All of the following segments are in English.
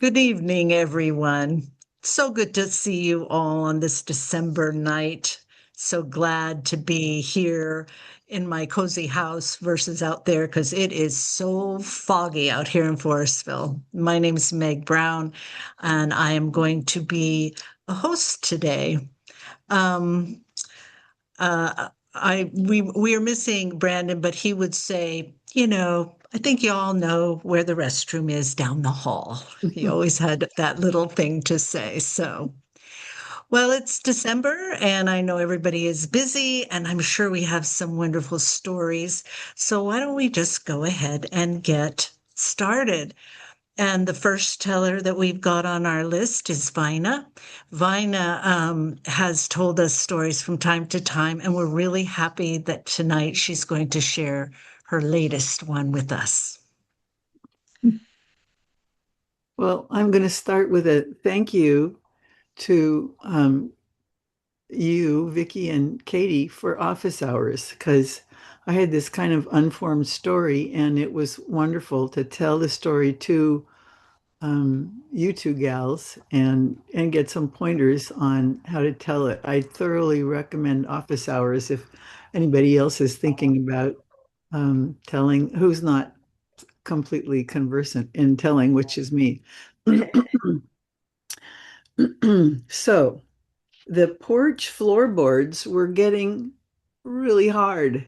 Good evening, everyone. So good to see you all on this December night. So glad to be here in my cozy house versus out there because it is so foggy out here in Forestville. My name is Meg Brown, and I am going to be a host today. Um, we are missing Brandon, but he would say, I think you all know where the restroom is down the hall. He always had that little thing to say. So, well, it's December and I know everybody is busy and I'm sure we have some wonderful stories. So why don't we just go ahead and get started? And the first teller that we've got on our list is Vina. Vina has told us stories from time to time, and we're really happy that tonight she's going to share her latest one with us. Well, I'm going to start with a thank you to you, Vicky, and Katie for office hours because I had this kind of unformed story, and it was wonderful to tell the story to you two gals and get some pointers on how to tell it. I thoroughly recommend office hours if anybody else is thinking about telling who's not completely conversant in telling, which is me. So the porch floorboards were getting really hard.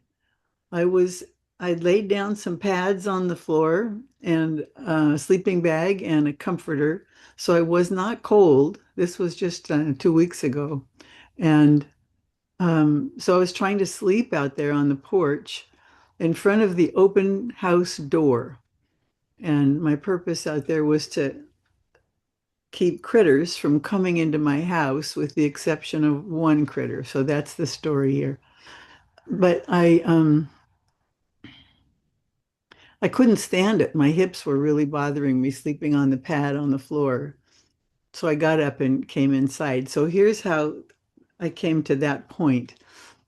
I was I laid down some pads on the floor and a sleeping bag and a comforter, so I was not cold. This was just 2 weeks ago, and so I was trying to sleep out there on the porch in front of the open house door. And my purpose out there was to keep critters from coming into my house with the exception of one critter. So that's the story here. But I couldn't stand it. My hips were really bothering me sleeping on the pad on the floor. So I got up and came inside. So here's how I came to that point.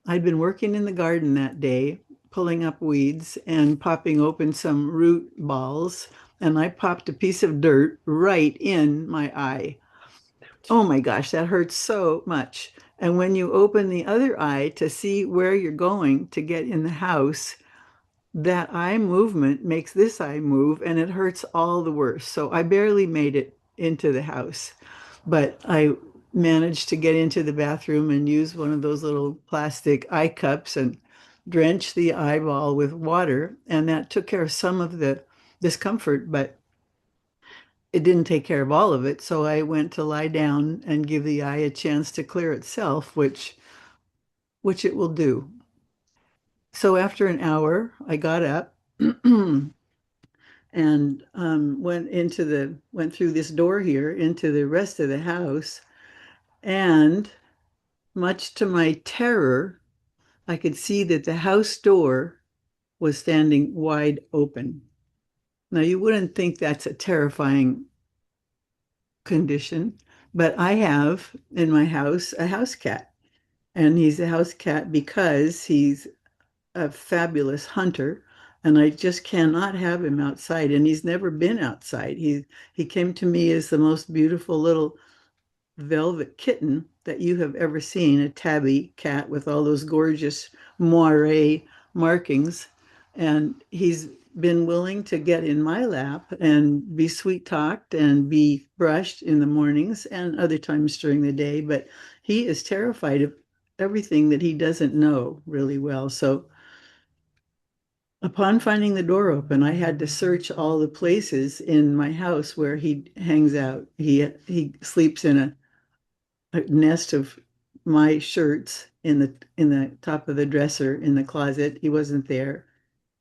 I'd been working in the garden that day, pulling up weeds and popping open some root balls, and I popped a piece of dirt right in my eye. Oh my gosh, that hurts so much. And when you open the other eye to see where you're going to get in the house, that eye movement makes this eye move and it hurts all the worse. So I barely made it into the house, but I managed to get into the bathroom and use one of those little plastic eye cups and drench the eyeball with water. And that took care of some of the discomfort, but it didn't take care of all of it. So I went to lie down and give the eye a chance to clear itself, which it will do. So after an hour, I got up and went through this door here into the rest of the house. And much to my terror, I could see that the house door was standing wide open. Now, you wouldn't think that's a terrifying condition, but I have in my house a house cat. And he's a house cat because he's a fabulous hunter. And I just cannot have him outside. And he's never been outside. He came to me as the most beautiful little velvet kitten that you have ever seen, a tabby cat with all those gorgeous moire markings. And he's been willing to get in my lap and be sweet talked and be brushed in the mornings and other times during the day. But he is terrified of everything that he doesn't know really well. So upon finding the door open, I had to search all the places in my house where he hangs out. He sleeps in a nest of my shirts in the top of the dresser in the closet. He wasn't there.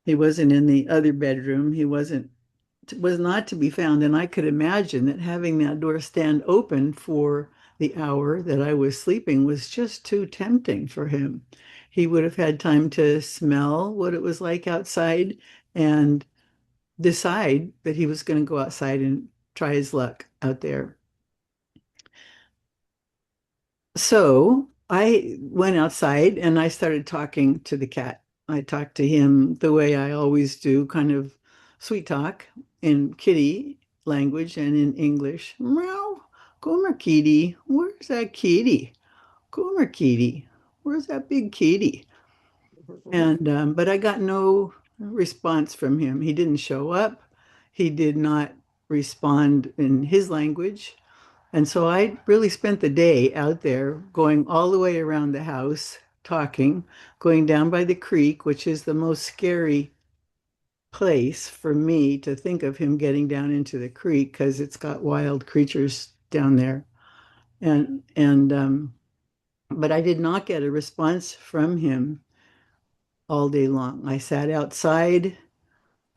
He wasn't in the other bedroom. He was not to be found. And I could imagine that having that door stand open for the hour that I was sleeping was just too tempting for him. He would have had time to smell what it was like outside and decide that he was going to go outside and try his luck out there. So I went outside and I started talking to the cat. I talked to him the way I always do, kind of sweet talk and kitty. language and in English. Meow, Gomer kitty, where's that kitty? Gomer kitty, where's that big kitty? And but I got no response from him. He didn't show up. He did not respond in his language. And so I really spent the day out there going all the way around the house, talking, going down by the creek, which is the most scary place for me to think of him getting down into the creek because it's got wild creatures down there. And but I did not get a response from him all day long. I sat outside.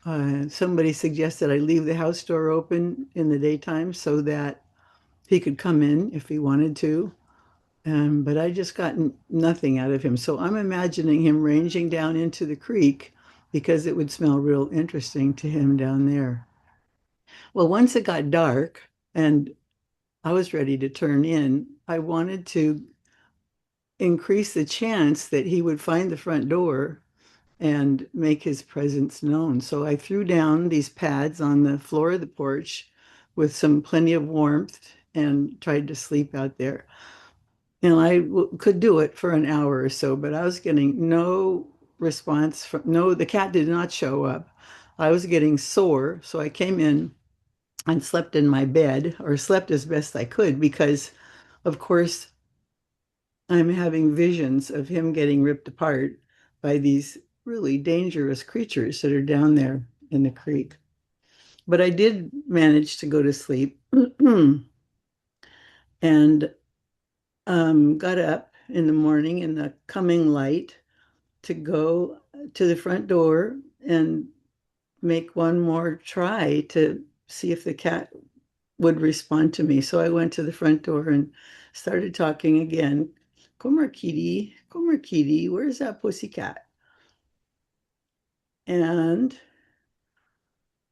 Somebody suggested I leave the house door open in the daytime so that he could come in if he wanted to. But I just got nothing out of him. So I'm imagining him ranging down into the creek because it would smell real interesting to him down there. Well, once it got dark and I was ready to turn in, I wanted to increase the chance that he would find the front door and make his presence known. So I threw down these pads on the floor of the porch with some plenty of warmth and tried to sleep out there. And could do it for an hour or so, but I was getting no response from, no, the cat did not show up. I was getting sore, so I came in and slept in my bed or slept as best I could because, of course, I'm having visions of him getting ripped apart by these really dangerous creatures that are down there in the creek. But I did manage to go to sleep and got up in the morning in the coming light to go to the front door and make one more try to see if the cat would respond to me. So I went to the front door and started talking again. Come here, kitty, where's that pussy cat? And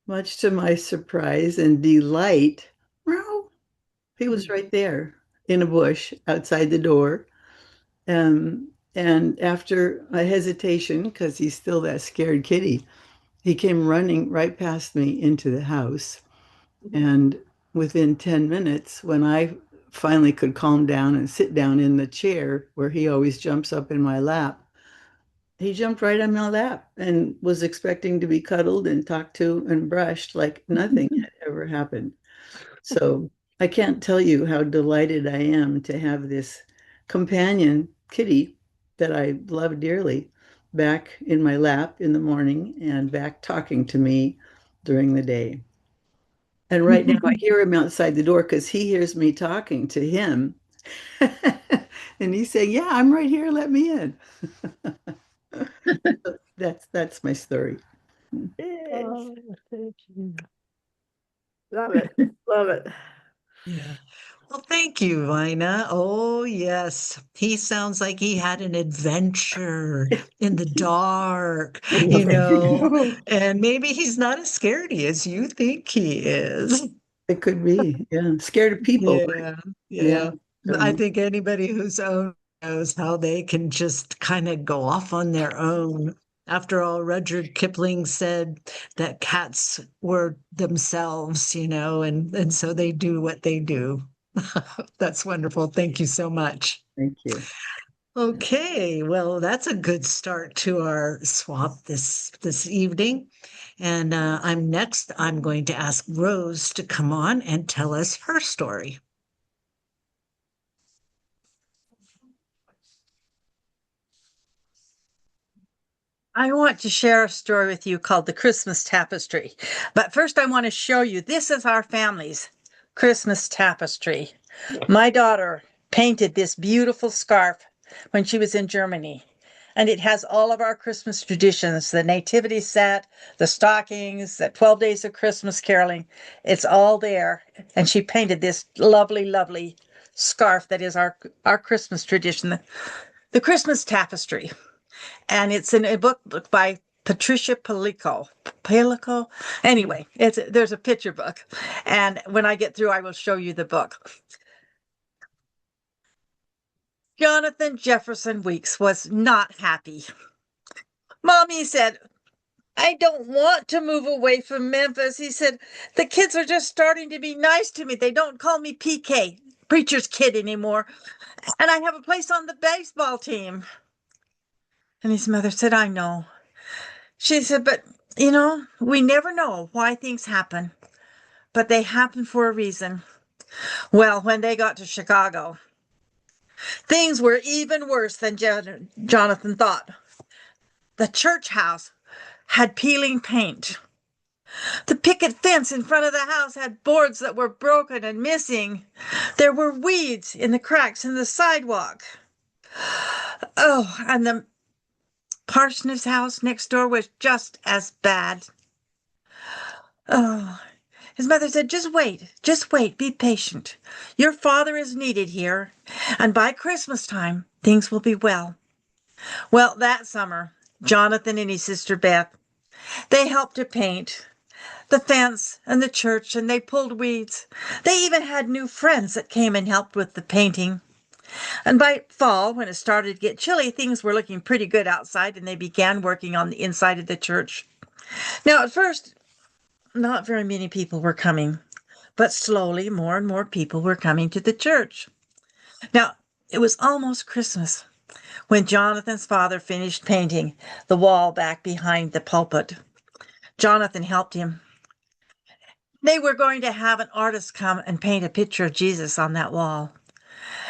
much to my surprise and delight, meow, he was right there in a bush outside the door. And after a hesitation, because he's still that scared kitty, he came running right past me into the house. And within 10 minutes, when I finally could calm down and sit down in the chair where he always jumps up in my lap, he jumped right on my lap and was expecting to be cuddled and talked to and brushed like nothing had ever happened. So I can't tell you how delighted I am to have this companion kitty that I love dearly back in my lap in the morning and back talking to me during the day. And right now I hear him outside the door because he hears me talking to him. And he's saying, "Yeah, I'm right here. Let me in." That's my story. Yes. Oh, thank you. Love it. Love it. Yeah. Well, thank you, Vina. Oh, yes. He sounds like he had an adventure in the dark, and maybe he's not as scaredy as you think he is. It could be, yeah. Scared of people, right? Yeah, Yeah. yeah. I So think anybody who's owned knows how they can just kind of go off on their own. After all, Rudyard Kipling said that cats were themselves, and so they do what they do. That's wonderful. Thank you so much. thank you. Okay, well, that's a good start to our swap this evening. And I'm going to ask Rose to come on and tell us her story. I want to share a story with you called The Christmas Tapestry. But first, I want to show you this is our family's Christmas tapestry. My daughter painted this beautiful scarf when she was in Germany. And it has all of our Christmas traditions, the nativity set, the stockings, the 12 days of Christmas caroling. It's all there. And she painted this lovely, lovely scarf that is our Christmas tradition, the Christmas tapestry, and it's in a book by Patricia Palico. Palico? Anyway, there's a picture book. And when I get through, I will show you the book. Jonathan Jefferson Weeks was not happy. Mommy said, I don't want to move away from Memphis. He said, the kids are just starting to be nice to me. They don't call me PK, preacher's kid, anymore. And I have a place on the baseball team. And his mother said, I know. She said, but we never know why things happen, but they happen for a reason. Well, when they got to Chicago, things were even worse than Jonathan thought. The church house had peeling paint. The picket fence in front of the house had boards that were broken and missing. There were weeds in the cracks in the sidewalk. Oh, and the parson's house next door was just as bad. Oh, his mother said, just wait, be patient. Your father is needed here, and by Christmas time, things will be well. Well, that summer, Jonathan and his sister Beth, they helped to paint the fence and the church, and they pulled weeds. They even had new friends that came and helped with the painting. And by fall, when it started to get chilly, things were looking pretty good outside, and they began working on the inside of the church. Now, at first, not very many people were coming, but slowly more and more people were coming to the church. Now, it was almost Christmas when Jonathan's father finished painting the wall back behind the pulpit. Jonathan helped him. They were going to have an artist come and paint a picture of Jesus on that wall.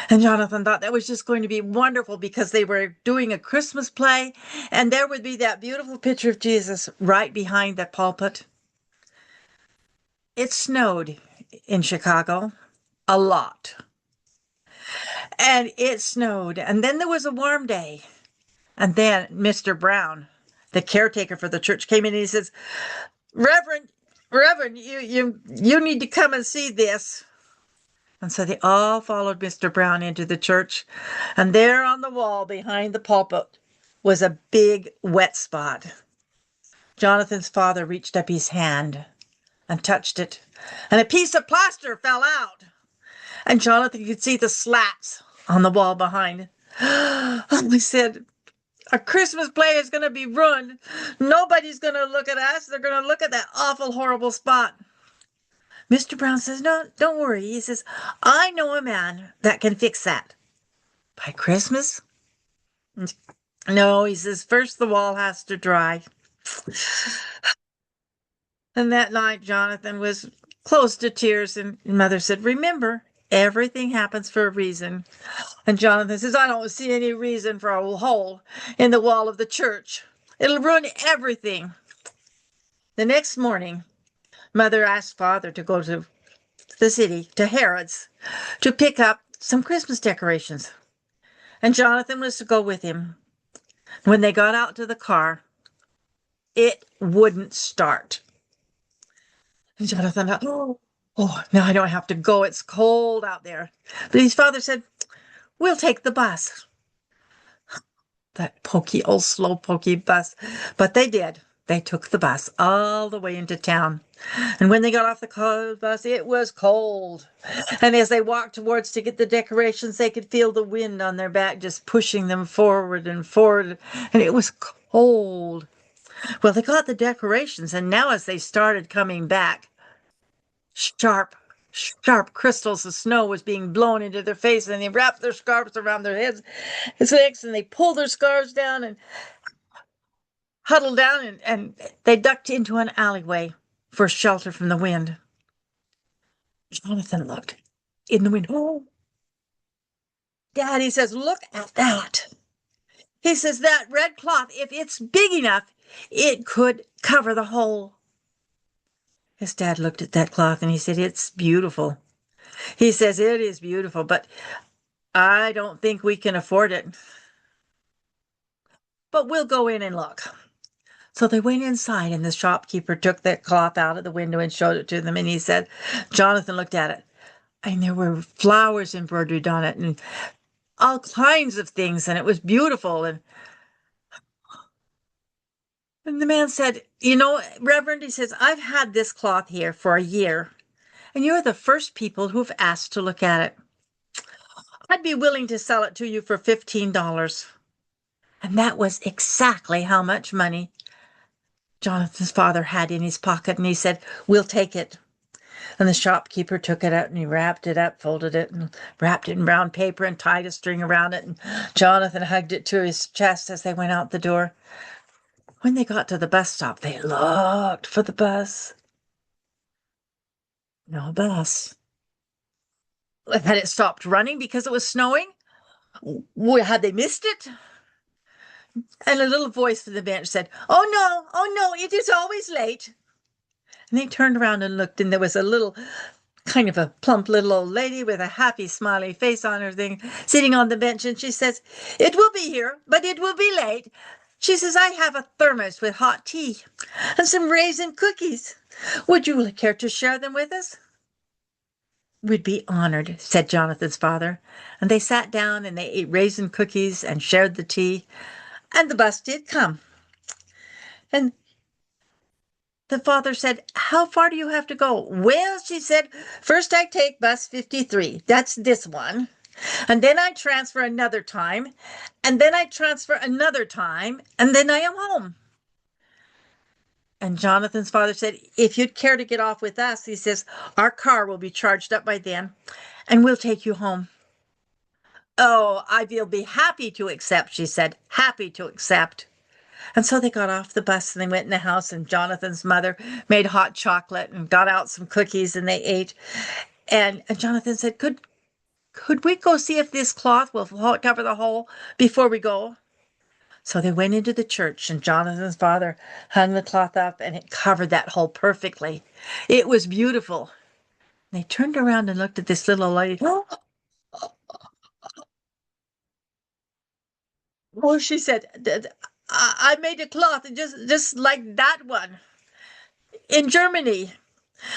And Jonathan thought that was just going to be wonderful because they were doing a Christmas play, and there would be that beautiful picture of Jesus right behind the pulpit. It snowed in Chicago a lot. And it snowed. And then there was a warm day. And then Mr. Brown, the caretaker for the church, came in and he says, Reverend, you need to come and see this. And so they all followed Mr. Brown into the church. And there on the wall behind the pulpit was a big wet spot. Jonathan's father reached up his hand and touched it, and a piece of plaster fell out. And Jonathan could see the slats on the wall behind. He said, our Christmas play is going to be ruined. Nobody's going to look at us. They're going to look at that awful, horrible spot. Mr. Brown says, no, don't worry. He says, I know a man that can fix that. By Christmas? No, he says, first the wall has to dry. And that night, Jonathan was close to tears, and Mother said, remember, everything happens for a reason. And Jonathan says, I don't see any reason for a hole in the wall of the church. It'll ruin everything. The next morning, Mother asked Father to go to the city, to Harrod's, to pick up some Christmas decorations. And Jonathan was to go with him. When they got out to the car, it wouldn't start. And Jonathan thought, oh, now I don't have to go. It's cold out there. But his father said, we'll take the bus. That pokey, old, slow, pokey bus. But they did. They took the bus all the way into town. And when they got off the bus, it was cold. And as they walked towards to get the decorations, they could feel the wind on their back just pushing them forward and forward. And it was cold. Well, they got the decorations, and now as they started coming back, sharp crystals of snow was being blown into their face, and they wrapped their scarves around their heads, his legs, and they pulled their scarves down and huddled down, and they ducked into an alleyway for shelter from the wind. Jonathan looked in the window. Oh, Dad, he says, look at that. He says, that red cloth, if it's big enough, it could cover the hole. His dad looked at that cloth and he said, it's beautiful. He says, it is beautiful, but I don't think we can afford it. But we'll go in and look. So they went inside, and the shopkeeper took that cloth out of the window and showed it to them. And he said, Jonathan looked at it, and there were flowers embroidered on it and all kinds of things, and it was beautiful. And the man said, Reverend, he says, I've had this cloth here for a year, and you're the first people who've asked to look at it. I'd be willing to sell it to you for $15. And that was exactly how much money Jonathan's father had in his pocket, and he said, "We'll take it." And the shopkeeper took it out and he wrapped it up, folded it, and wrapped it in brown paper and tied a string around it. And Jonathan hugged it to his chest as they went out the door. When they got to the bus stop, they looked for the bus. No bus. Had it stopped running because it was snowing? Had they missed it? And a little voice from the bench said, oh no, it is always late." And they turned around and looked, and there was a little, kind of a plump little old lady with a happy, smiley face on her thing, sitting on the bench, and she says, "It will be here, but it will be late." She says, "I have a thermos with hot tea and some raisin cookies. Would you care to share them with us?" "We'd be honored," said Jonathan's father. And they sat down and they ate raisin cookies and shared the tea. And the bus did come. And the father said, "How far do you have to go?" "Well," she said, "first I take bus 53. That's this one. And then I transfer another time. And then I transfer another time. And then I am home." And Jonathan's father said, "If you'd care to get off with us," he says, "our car will be charged up by then, and we'll take you home." "Oh, I will be happy to accept," she said, "happy to accept." And so they got off the bus and they went in the house, and Jonathan's mother made hot chocolate and got out some cookies and they ate. And Jonathan said, Could we go see if this cloth will cover the hole before we go?" So they went into the church, and Jonathan's father hung the cloth up, and it covered that hole perfectly. It was beautiful. They turned around and looked at this little lady. "Oh," she said, I made a cloth just like that one in Germany."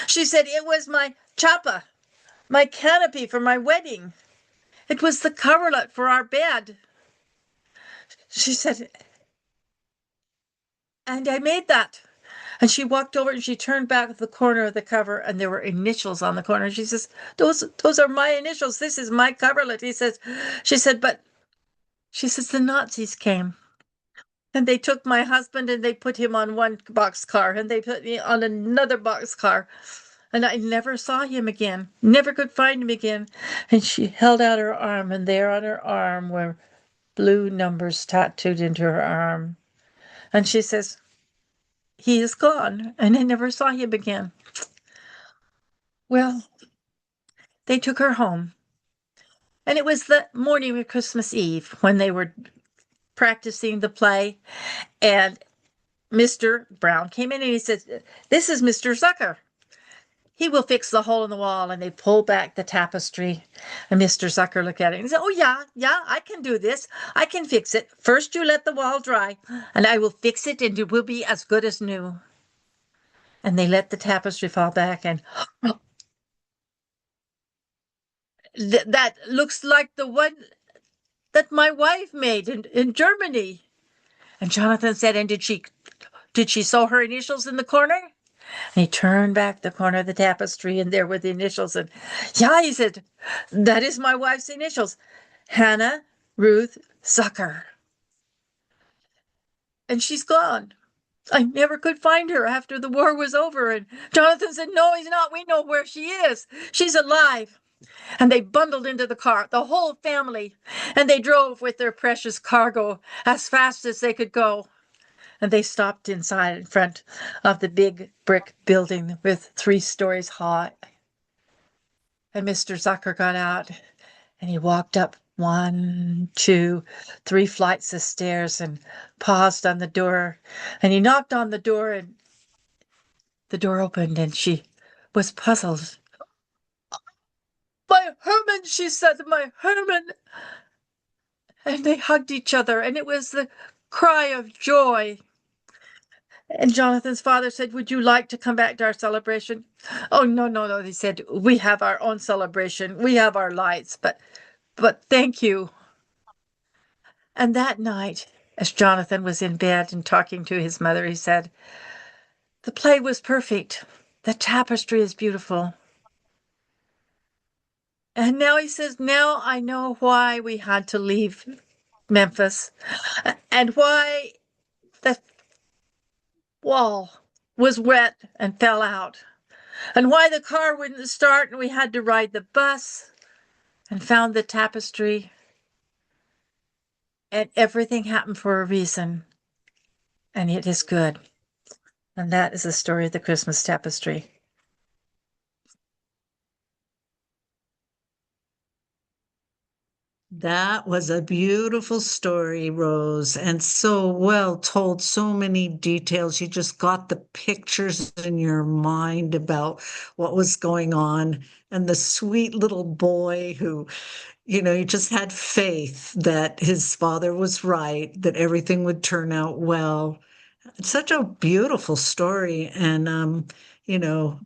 She said, "It was my chapa, my canopy for my wedding. It was the coverlet for our bed." She said, "And I made that." And she walked over and she turned back the corner of the cover, and there were initials on the corner. She says, those are my initials. This is my coverlet." She said, "But," she says, "the Nazis came. And they took my husband and they put him on one boxcar and they put me on another boxcar. And I never saw him again, never could find him again." And she held out her arm, and there on her arm were blue numbers tattooed into her arm. And she says, "He is gone, and I never saw him again." Well, they took her home. And it was the morning of Christmas Eve when they were practicing the play. And Mr. Brown came in and he said, "This is Mr. Zucker. He will fix the hole in the wall." And they pulled back the tapestry. And Mr. Zucker looked at it and he said, "Oh, yeah, I can do this. I can fix it. First, you let the wall dry, and I will fix it, and it will be as good as new." And they let the tapestry fall back, and that looks like the one that my wife made in Germany. And Jonathan said, "And did she sew her initials in the corner?" And he turned back the corner of the tapestry, and there were the initials. And "Yeah," he said, "that is my wife's initials, Hannah Ruth Zucker. And she's gone. I never could find her after the war was over." And Jonathan said, "No, he's not. We know where she is. She's alive." And they bundled into the car, the whole family, and they drove with their precious cargo as fast as they could go. And they stopped inside in front of the big brick building with 3 stories high. And Mr. Zucker got out and he walked up 1, 2, 3 flights of stairs and paused on the door. And he knocked on the door, and the door opened, and she was puzzled. "My Herman," she said, "my Herman." And they hugged each other, and it was the cry of joy. And Jonathan's father said, "Would you like to come back to our celebration?" "Oh, no, no, no," he said. "We have our own celebration. We have our lights, but thank you." And that night, as Jonathan was in bed and talking to his mother, he said, "The play was perfect. The tapestry is beautiful. And now," he says, "now I know why we had to leave Memphis and why the wall was wet and fell out, and why the car wouldn't start, and we had to ride the bus and found the tapestry. And everything happened for a reason, and it is good. And that is the story of the Christmas tapestry. That was a beautiful story, Rose, and so well told. So many details. You just got the pictures in your mind about what was going on. And the sweet little boy who, he just had faith that his father was right, that everything would turn out well. It's such a beautiful story. And, you know,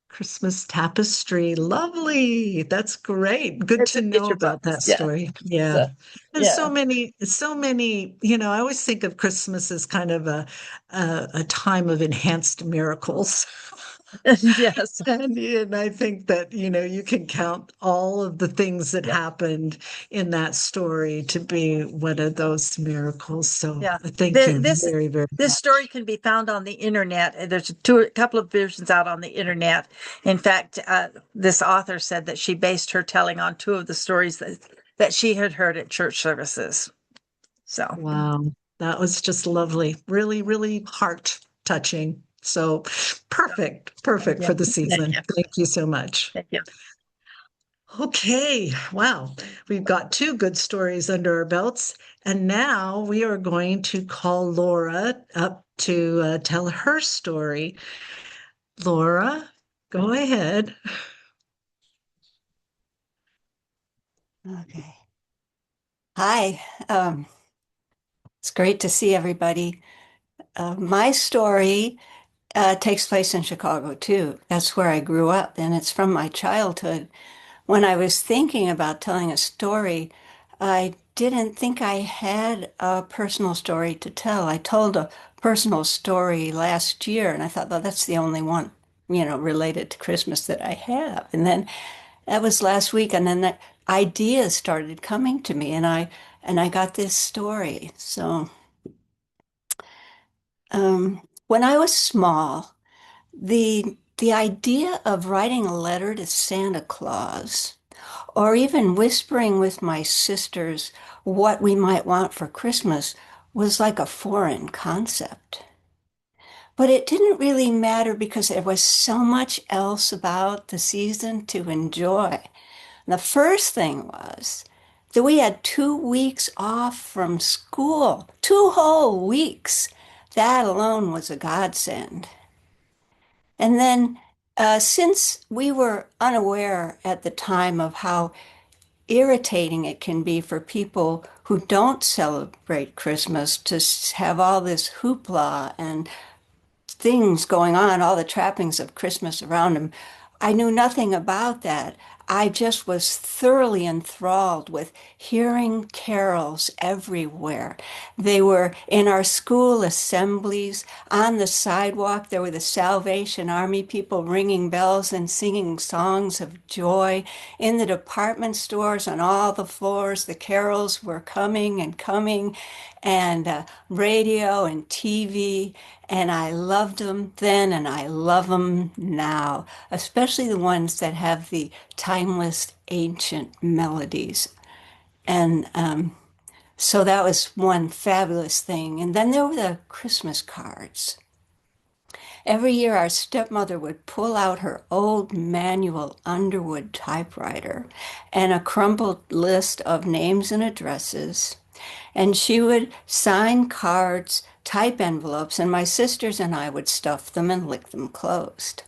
Christmas tapestry. Lovely. That's great. Good It's to a know picture book. about that Yeah. story. Yeah. So, And yeah. so many, I always think of Christmas as kind of a time of enhanced miracles. Yes. And I think that, you can count all of the things that Yeah. happened in that story to be one of those miracles. So Yeah. thank The- you This very, very this story much. can be found on the internet. There's a couple of versions out on the internet. In fact, this author said that she based her telling on two of the stories that she had heard at church services. So, Wow, that was just lovely. Really, really heart touching. So perfect yeah. for the Thank season. you. Thank you so much. Thank you. Okay, wow. We've got two good stories under our belts. And now we are going to call Laura up to tell her story. Laura, go ahead. Okay. Hi. It's great to see everybody. My story takes place in Chicago too. That's where I grew up, and it's from my childhood. When I was thinking about telling a story, I didn't think I had a personal story to tell. I told a personal story last year, and I thought, well, that's the only one, related to Christmas that I have. And then that was last week, and then the ideas started coming to me, and I got this story. So, when I was small, the idea of writing a letter to Santa Claus, or even whispering with my sisters what we might want for Christmas, was like a foreign concept. But it didn't really matter because there was so much else about the season to enjoy. The first thing was that we had 2 weeks off from school, 2 whole weeks. That alone was a godsend. And then, since we were unaware at the time of how irritating it can be for people who don't celebrate Christmas to have all this hoopla and things going on, all the trappings of Christmas around him. I knew nothing about that. I just was thoroughly enthralled with hearing carols everywhere. They were in our school assemblies, on the sidewalk. There were the Salvation Army people ringing bells and singing songs of joy. In the department stores, on all the floors, the carols were coming and coming, and radio and TV. And I loved them then, and I love them now, especially the ones that have the timeless ancient melodies. And so that was one fabulous thing. And then there were the Christmas cards. Every year, our stepmother would pull out her old manual Underwood typewriter and a crumpled list of names and addresses. And she would sign cards, type envelopes, and my sisters and I would stuff them and lick them closed.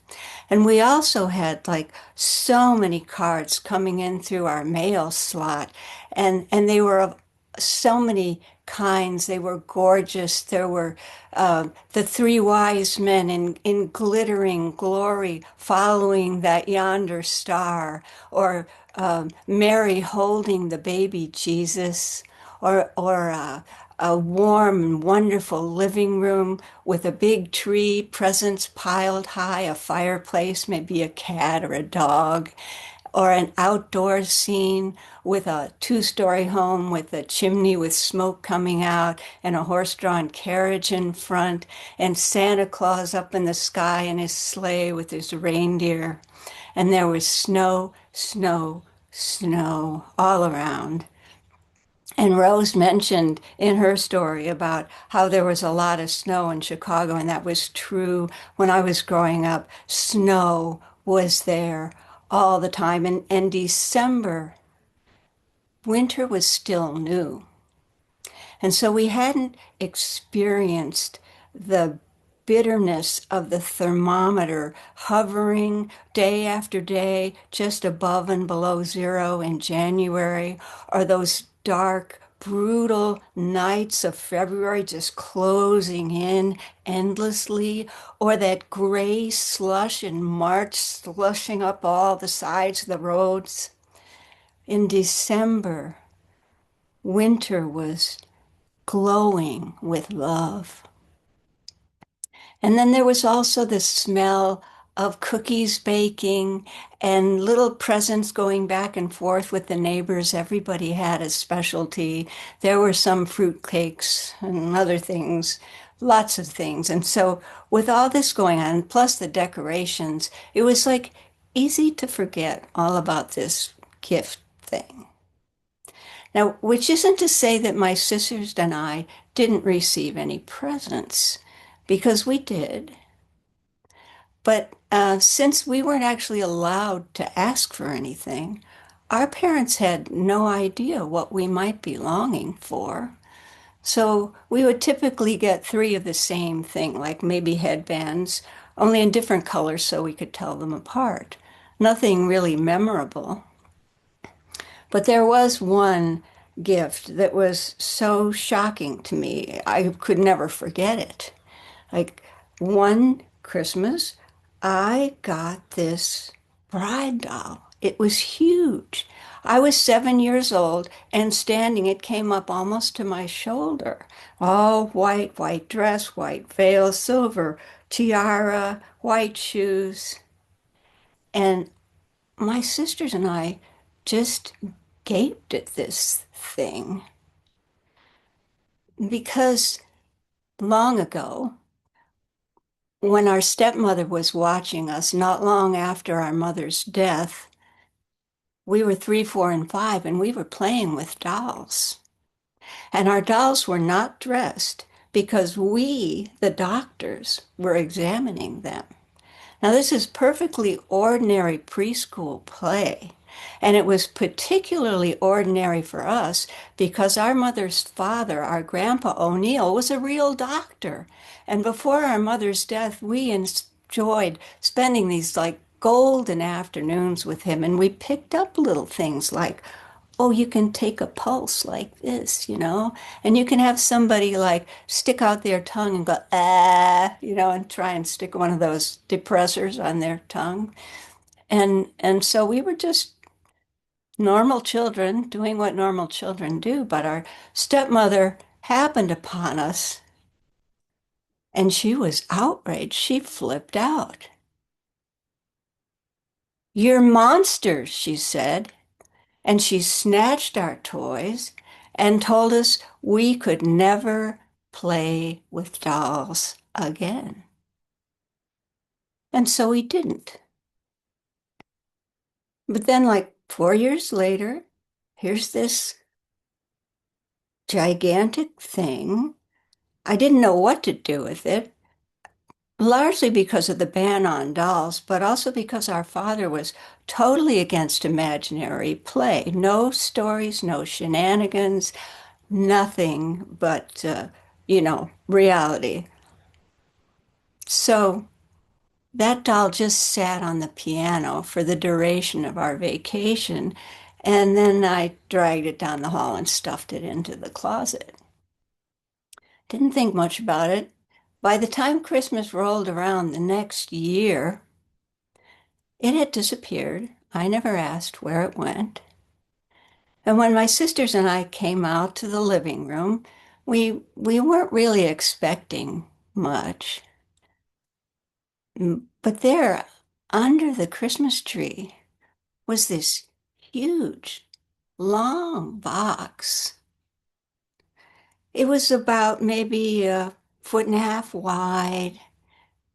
And we also had like so many cards coming in through our mail slot, and they were of so many kinds. They were gorgeous. There were the three wise men in glittering glory following that yonder star, or Mary holding the baby Jesus, or a warm and wonderful living room with a big tree, presents piled high, a fireplace, maybe a cat or a dog, or an outdoor scene with a two-story home with a chimney with smoke coming out and a horse-drawn carriage in front and Santa Claus up in the sky in his sleigh with his reindeer. And there was snow, snow, snow all around. And Rose mentioned in her story about how there was a lot of snow in Chicago, and that was true when I was growing up. Snow was there all the time. And December, winter was still new. And so we hadn't experienced the bitterness of the thermometer hovering day after day just above and below zero in January, or those dark, brutal nights of February just closing in endlessly, or that gray slush in March slushing up all the sides of the roads. In December, winter was glowing with love. And then there was also the smell of cookies baking and little presents going back and forth with the neighbors. Everybody had a specialty. There were some fruit cakes and other things, lots of things. And so with all this going on, plus the decorations, it was like easy to forget all about this gift thing. Now, which isn't to say that my sisters and I didn't receive any presents, because we did. But since we weren't actually allowed to ask for anything, our parents had no idea what we might be longing for. So we would typically get three of the same thing, like maybe headbands, only in different colors so we could tell them apart. Nothing really memorable. But there was one gift that was so shocking to me, I could never forget it. Like one Christmas, I got this bride doll. It was huge. I was 7 years old and standing, it came up almost to my shoulder. All white, white dress, white veil, silver tiara, white shoes. And my sisters and I just gaped at this thing because long ago, when our stepmother was watching us, not long after our mother's death, we were 3, 4, and 5, and we were playing with dolls. And our dolls were not dressed because we, the doctors, were examining them. Now, this is perfectly ordinary preschool play. And it was particularly ordinary for us because our mother's father, our grandpa O'Neill, was a real doctor. And before our mother's death, we enjoyed spending these like golden afternoons with him. And we picked up little things like, oh, you can take a pulse like this, and you can have somebody like stick out their tongue and go, ah, and try and stick one of those depressors on their tongue. And so we were just normal children doing what normal children do, but our stepmother happened upon us and she was outraged. She flipped out. "You're monsters," she said. And she snatched our toys and told us we could never play with dolls again. And so we didn't. But then, like 4 years later, here's this gigantic thing. I didn't know what to do with it, largely because of the ban on dolls, but also because our father was totally against imaginary play. No stories, no shenanigans, nothing but, reality. So that doll just sat on the piano for the duration of our vacation. And then I dragged it down the hall and stuffed it into the closet. Didn't think much about it. By the time Christmas rolled around the next year, it had disappeared. I never asked where it went. And when my sisters and I came out to the living room, we weren't really expecting much. But there, under the Christmas tree, was this huge, long box. It was about maybe a foot and a half wide,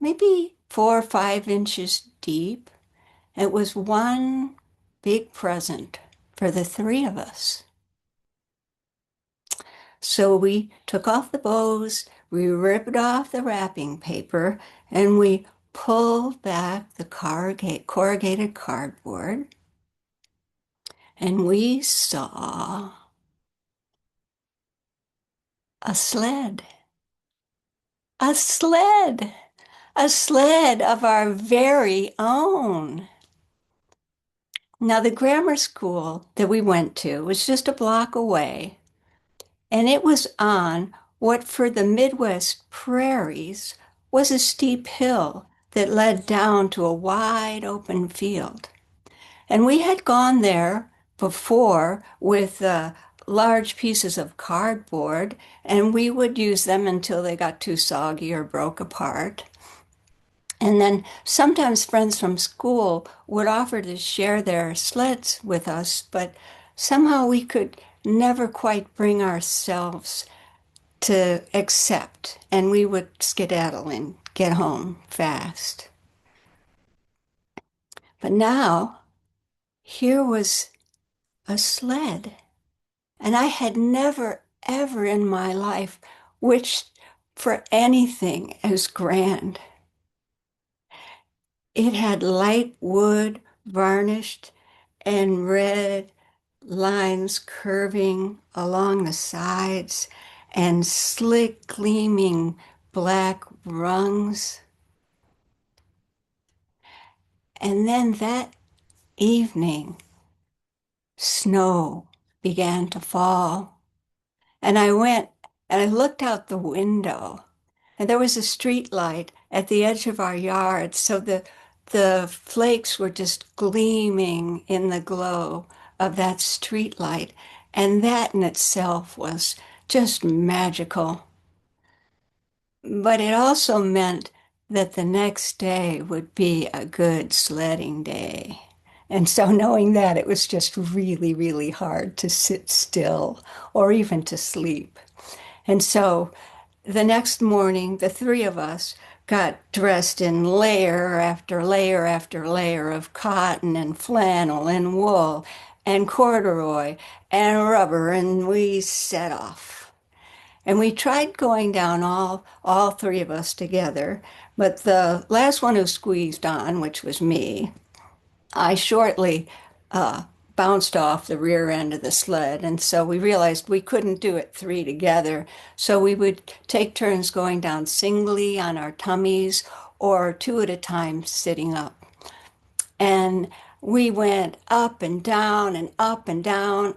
maybe 4 or 5 inches deep. It was one big present for the three of us. So we took off the bows, we ripped off the wrapping paper, and we pulled back the corrugated cardboard, and we saw a sled. A sled! A sled of our very own. Now, the grammar school that we went to was just a block away, and it was on what for the Midwest prairies was a steep hill that led down to a wide open field. And we had gone there before with large pieces of cardboard, and we would use them until they got too soggy or broke apart. And then sometimes friends from school would offer to share their sleds with us, but somehow we could never quite bring ourselves to accept, and we would skedaddle and get home fast. But now, here was a sled, and I had never, ever in my life wished for anything as grand. It had light wood, varnished, and red lines curving along the sides, and slick, gleaming black rungs. And then that evening, snow began to fall. And I went and I looked out the window, and there was a street light at the edge of our yard. So the flakes were just gleaming in the glow of that street light. And that in itself was just magical. But it also meant that the next day would be a good sledding day. And so knowing that, it was just really, really hard to sit still or even to sleep. And so the next morning, the three of us got dressed in layer after layer after layer of cotton and flannel and wool and corduroy and rubber, and we set off. And we tried going down all three of us together, but the last one who squeezed on, which was me, I shortly bounced off the rear end of the sled. And so we realized we couldn't do it three together. So we would take turns going down singly on our tummies or two at a time sitting up. And we went up and down,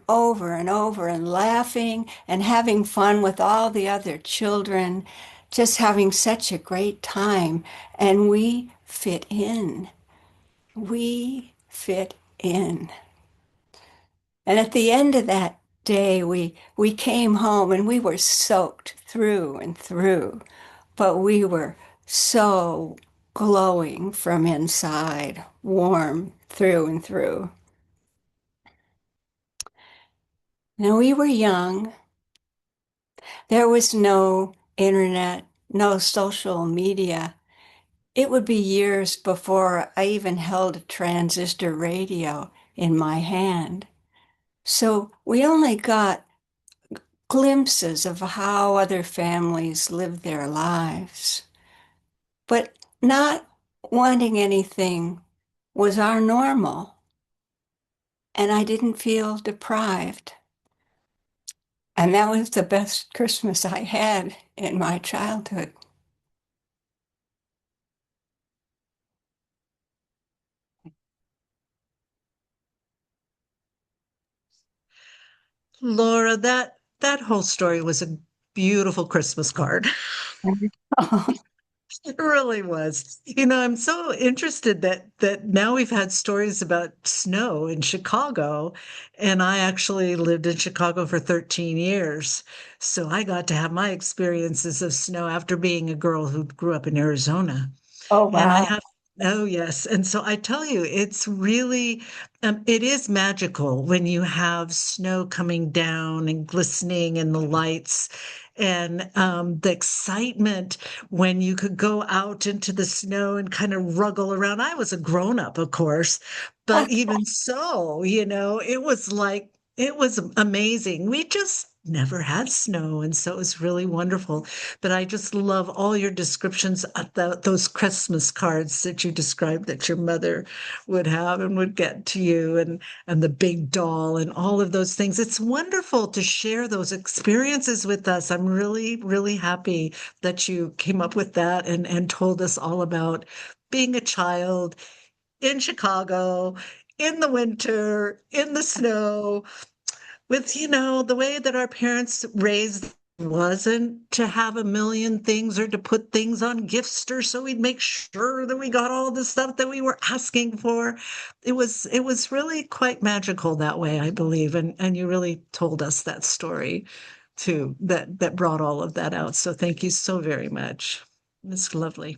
over and over, and laughing and having fun with all the other children, just having such a great time. And we fit in. We fit in. And at the end of that day, we came home and we were soaked through and through, but we were so glowing from inside, warm through and through. Now, we were young. There was no internet, no social media. It would be years before I even held a transistor radio in my hand. So we only got glimpses of how other families lived their lives. But not wanting anything was our normal, and I didn't feel deprived. And that was the best Christmas I had in my childhood. Laura, that whole story was a beautiful Christmas card. It really was. I'm so interested that now we've had stories about snow in Chicago, and I actually lived in Chicago for 13 years. So I got to have my experiences of snow after being a girl who grew up in Arizona. Oh, And I wow. have Oh, yes. And so I tell you, it's really, it is magical when you have snow coming down and glistening and the lights and the excitement when you could go out into the snow and kind of ruggle around. I was a grown up, of course, but even so, it was like, it was amazing. We just never had snow. And so it was really wonderful. But I just love all your descriptions of those Christmas cards that you described that your mother would have and would get to you, and the big doll and all of those things. It's wonderful to share those experiences with us. I'm really, really happy that you came up with that and told us all about being a child in Chicago in the winter, in the snow, with the way that our parents raised wasn't to have a million things or to put things on gift stores so we'd make sure that we got all the stuff that we were asking for. It was really quite magical that way, I believe, and you really told us that story too, that brought all of that out. So thank you so very much. It's lovely.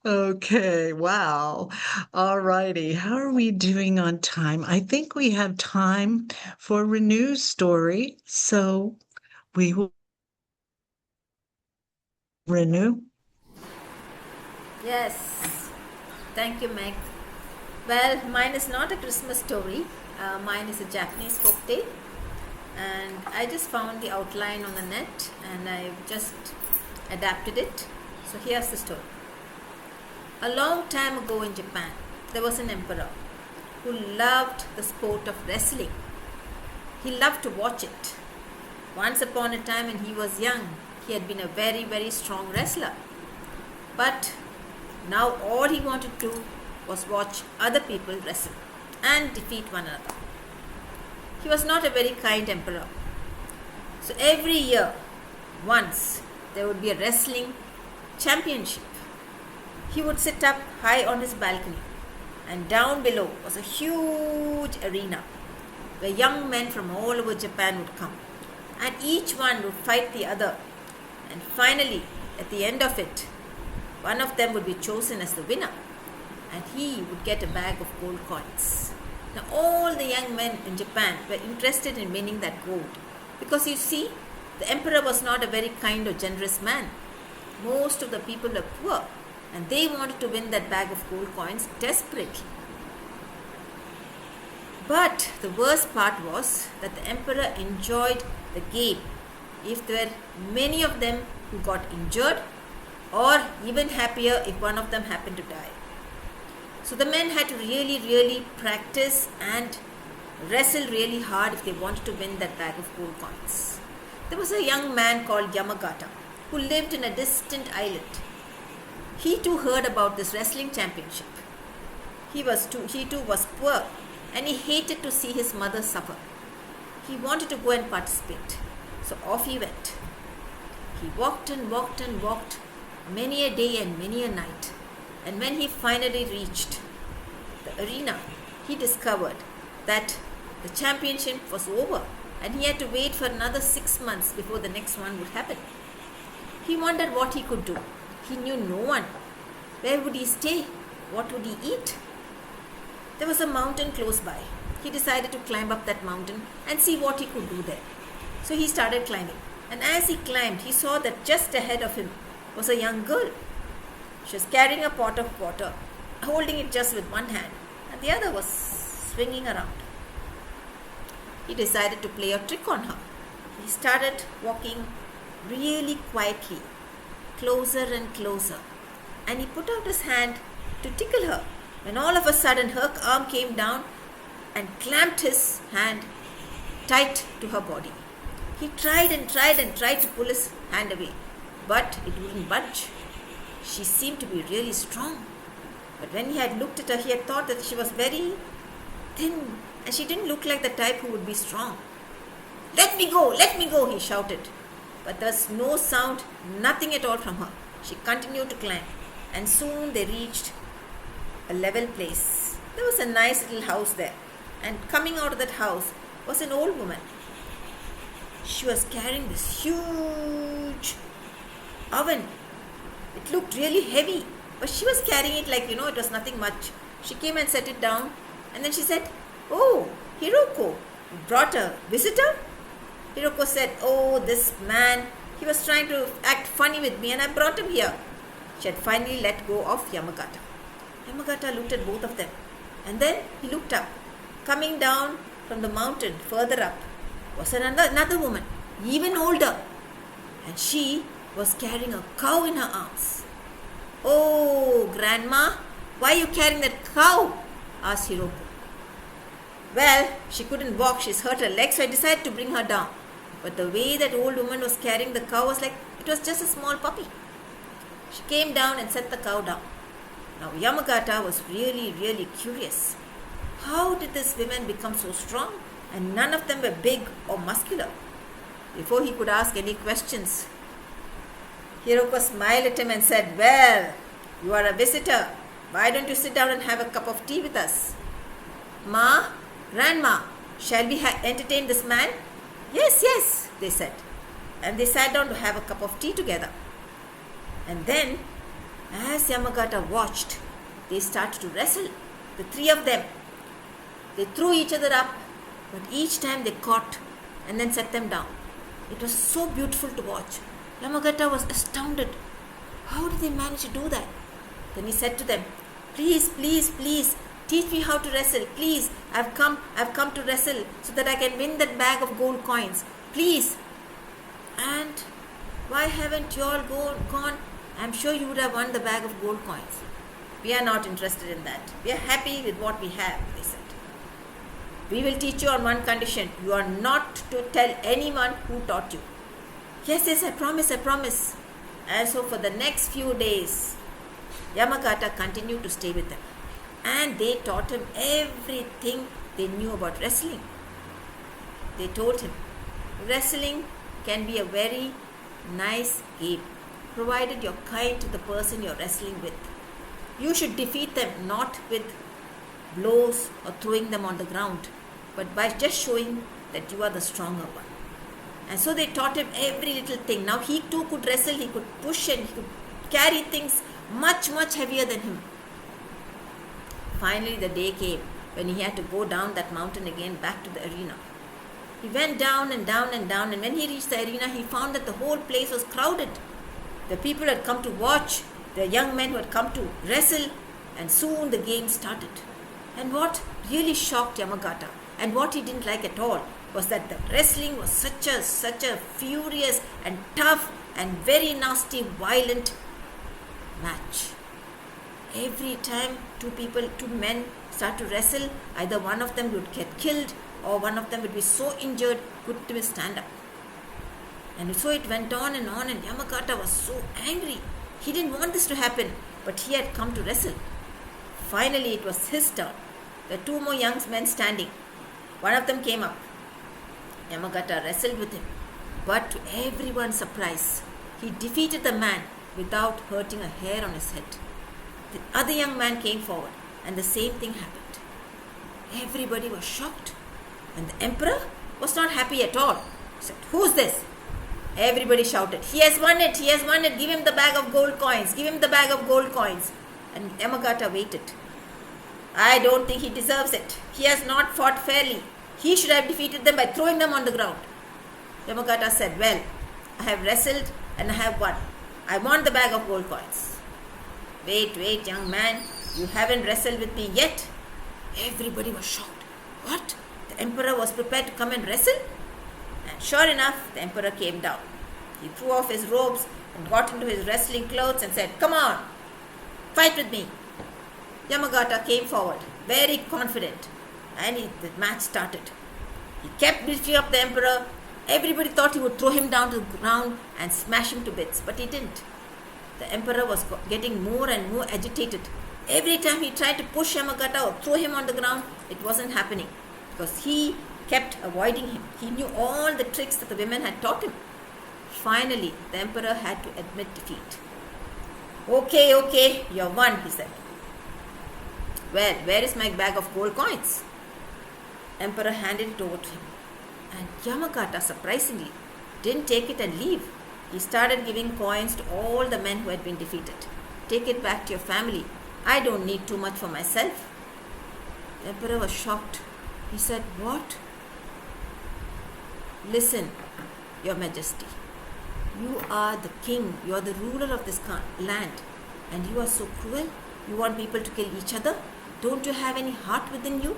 Okay, wow. All righty. How are we doing on time? I think we have time for Renew's story. So we will renew. Yes, thank you, Meg. Well, mine is not a Christmas story. Mine is a Japanese folktale, and I just found the outline on the net, and I just adapted it. So here's the story. A long time ago in Japan, there was an emperor who loved the sport of wrestling. He loved to watch it. Once upon a time, when he was young, he had been a very, very strong wrestler. But now all he wanted to do was watch other people wrestle and defeat one another. He was not a very kind emperor. So every year, once, there would be a wrestling championship. He would sit up high on his balcony, and down below was a huge arena where young men from all over Japan would come, and each one would fight the other, and finally, at the end of it, one of them would be chosen as the winner, and he would get a bag of gold coins. Now all the young men in Japan were interested in winning that gold, because you see, the emperor was not a very kind or generous man. Most of the people were poor, and they wanted to win that bag of gold coins desperately. But the worst part was that the emperor enjoyed the game if there were many of them who got injured, or even happier if one of them happened to die. So the men had to really, really practice and wrestle really hard if they wanted to win that bag of gold coins. There was a young man called Yamagata who lived in a distant island. He too heard about this wrestling championship. He too was poor, and he hated to see his mother suffer. He wanted to go and participate. So off he went. He walked and walked and walked many a day and many a night. And when he finally reached the arena, he discovered that the championship was over, and he had to wait for another 6 months before the next one would happen. He wondered what he could do. He knew no one. Where would he stay? What would he eat? There was a mountain close by. He decided to climb up that mountain and see what he could do there. So he started climbing. And as he climbed, he saw that just ahead of him was a young girl. She was carrying a pot of water, holding it just with one hand, and the other was swinging around. He decided to play a trick on her. He started walking really quietly, closer and closer, and he put out his hand to tickle her, when all of a sudden her arm came down and clamped his hand tight to her body. He tried and tried and tried to pull his hand away, but it wouldn't budge. She seemed to be really strong. But when he had looked at her, he had thought that she was very thin, and she didn't look like the type who would be strong. Let me go, he shouted. But there was no sound, nothing at all from her. She continued to climb, and soon they reached a level place. There was a nice little house there, and coming out of that house was an old woman. She was carrying this huge oven. It looked really heavy, But she was carrying it like, it was nothing much. She came and set it down, and then she said, "Oh, Hiroko, you brought a visitor?" Hiroko said, "Oh, this man, he was trying to act funny with me and I brought him here." She had finally let go of Yamagata. Yamagata looked at both of them, and then he looked up. Coming down from the mountain further up was another woman, even older, and she was carrying a cow in her arms. "Oh, Grandma, why are you carrying that cow?" asked Hiroko. "Well, she couldn't walk, she's hurt her leg, so I decided to bring her down. But the way that old woman was carrying the cow was like it was just a small puppy." She came down and set the cow down. Now Yamagata was really, really curious. How did these women become so strong? And none of them were big or muscular. Before he could ask any questions, Hiroko smiled at him and said, "Well, you are a visitor. Why don't you sit down and have a cup of tea with us?" "Ma, Grandma, shall we entertain this man?" "Yes, yes," they said. And they sat down to have a cup of tea together. And then, as Yamagata watched, they started to wrestle, the three of them. They threw each other up, but each time they caught and then set them down. It was so beautiful to watch. Yamagata was astounded. How did they manage to do that? Then he said to them, "Please, please, please, teach me how to wrestle. Please, I've come to wrestle so that I can win that bag of gold coins. Please." And why haven't you all gone? I'm sure you would have won the bag of gold coins. "We are not interested in that. We are happy with what we have," they said. "We will teach you on one condition. You are not to tell anyone who taught you." "Yes, yes, I promise. And so for the next few days, Yamagata continued to stay with them. And they taught him everything they knew about wrestling. They told him, wrestling can be a very nice game, provided you're kind to the person you're wrestling with. You should defeat them not with blows or throwing them on the ground, but by just showing that you are the stronger one. And so they taught him every little thing. Now he too could wrestle, he could push and he could carry things much, much heavier than him. Finally the day came when he had to go down that mountain again back to the arena. He went down and down and down, and when he reached the arena, he found that the whole place was crowded. The people had come to watch, the young men who had come to wrestle, and soon the game started. And what really shocked Yamagata, and what he didn't like at all, was that the wrestling was such a furious and tough and very nasty, violent match. Every time two men start to wrestle, either one of them would get killed or one of them would be so injured couldn't even stand up. And so it went on, and Yamagata was so angry. He didn't want this to happen, but he had come to wrestle. Finally it was his turn. There were two more young men standing. One of them came up. Yamagata wrestled with him, but to everyone's surprise, he defeated the man without hurting a hair on his head. The other young man came forward, and the same thing happened. Everybody was shocked, and the emperor was not happy at all. He said, "Who's this?" Everybody shouted, "He has won it, give him the bag of gold coins, And Yamagata waited. "I don't think he deserves it. He has not fought fairly. He should have defeated them by throwing them on the ground." Yamagata said, "Well, I have wrestled and I have won. I want the bag of gold coins." Wait, young man, you haven't wrestled with me yet." Everybody was shocked. What? The emperor was prepared to come and wrestle? And sure enough, the emperor came down. He threw off his robes and got into his wrestling clothes and said, "Come on, fight with me." Yamagata came forward, very confident, and the match started. He kept lifting up the emperor. Everybody thought he would throw him down to the ground and smash him to bits, but he didn't. The emperor was getting more and more agitated. Every time he tried to push Yamagata or throw him on the ground, it wasn't happening because he kept avoiding him. He knew all the tricks that the women had taught him. Finally, the emperor had to admit defeat. Okay, you're won," he said. "Well, where is my bag of gold coins?" Emperor handed it over to him. And Yamagata, surprisingly, didn't take it and leave. He started giving coins to all the men who had been defeated. Take it back to your family. I don't need too much for myself. The emperor was shocked. He said, "What?" "Listen, your majesty. You are the king. You are the ruler of this land. And you are so cruel. You want people to kill each other? Don't you have any heart within you?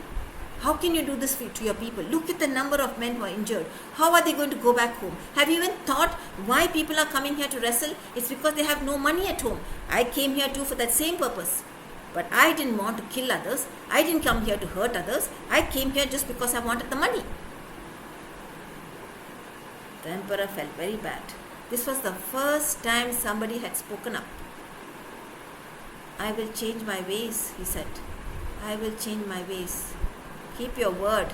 How can you do this to your people? Look at the number of men who are injured. How are they going to go back home? Have you even thought why people are coming here to wrestle? It's because they have no money at home. I came here too for that same purpose. But I didn't want to kill others. I didn't come here to hurt others. I came here just because I wanted the money." The emperor felt very bad. This was the first time somebody had spoken up. "I will change my ways," he said. "I will change my ways." "Keep your word,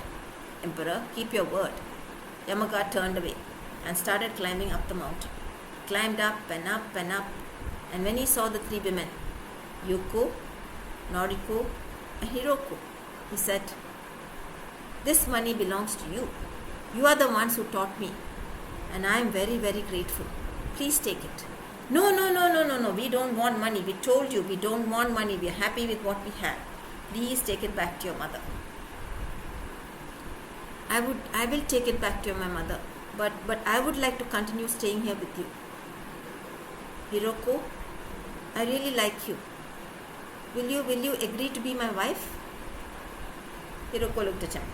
Emperor, keep your word." Yamaga turned away and started climbing up the mountain. Climbed up and up and up. And when he saw the three women, Yuko, Noriko, and Hiroko, he said, "This money belongs to you. You are the ones who taught me. And I am very, very grateful. Please take it." "No, no, no, no, no, no. We don't want money. We told you we don't want money. We are happy with what we have. Please take it back to your mother." I will take it back to my mother, but I would like to continue staying here with you." "Hiroko, I really like you. Will you agree to be my wife?" Hiroko looked at him.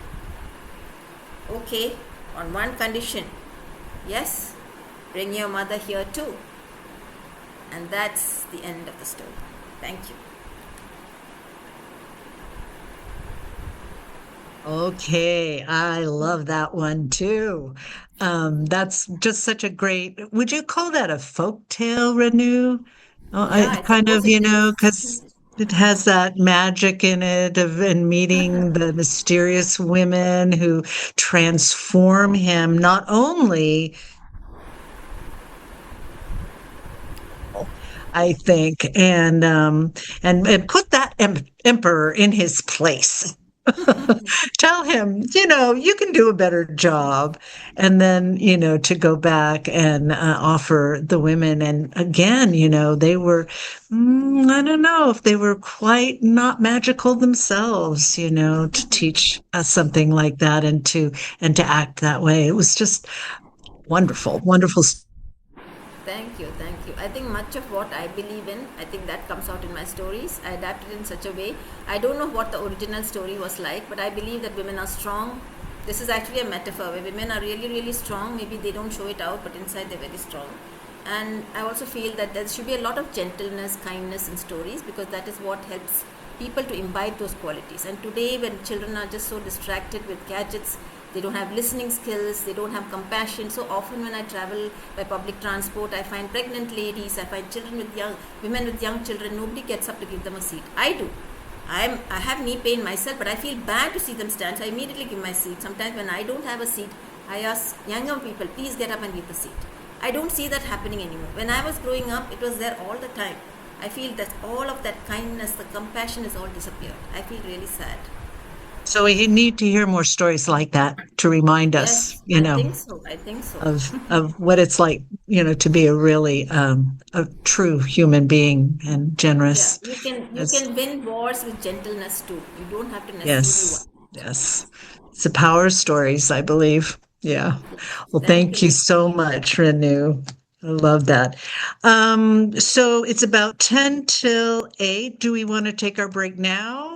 "Okay, on one condition. Yes, bring your mother here too." And that's the end of the story. Thank you. Okay, I love that one too. That's just such a great, would you call that a folk tale, Renew? Oh, Yeah, I I kind suppose of, it is. because it has that magic in it of and meeting the mysterious women who transform him not only, I think, and put that emperor in his place. Tell him, you can do a better job. And then, to go back and offer the women. And again, they were, I don't know if they were quite not magical themselves, to teach us something like that and to act that way. It was just wonderful, wonderful. Thank you, thank you. I think much of what I believe in, I think that comes out in my stories. I adapted in such a way. I don't know what the original story was like, but I believe that women are strong. This is actually a metaphor where women are really, really strong. Maybe they don't show it out, but inside they're very strong. And I also feel that there should be a lot of gentleness, kindness in stories, because that is what helps people to imbibe those qualities. And today, when children are just so distracted with gadgets, they don't have listening skills, they don't have compassion. So often when I travel by public transport, I find pregnant ladies, I find women with young children. Nobody gets up to give them a seat. I do. I have knee pain myself, but I feel bad to see them stand, so I immediately give my seat. Sometimes when I don't have a seat, I ask younger people, please get up and give the seat. I don't see that happening anymore. When I was growing up, it was there all the time. I feel that all of that kindness, the compassion has all disappeared. I feel really sad. So we need to hear more stories like that to remind us, Yes, I think so. I think so. of what it's like, to be a true human being and generous. Yeah, you As, can win wars with gentleness too. You don't have to necessarily yes, yes. It's the power of stories, I believe. Yeah. Well, Thank thank you you. so much, Renew. I love that. So it's about 10 till 8. Do we want to take our break now?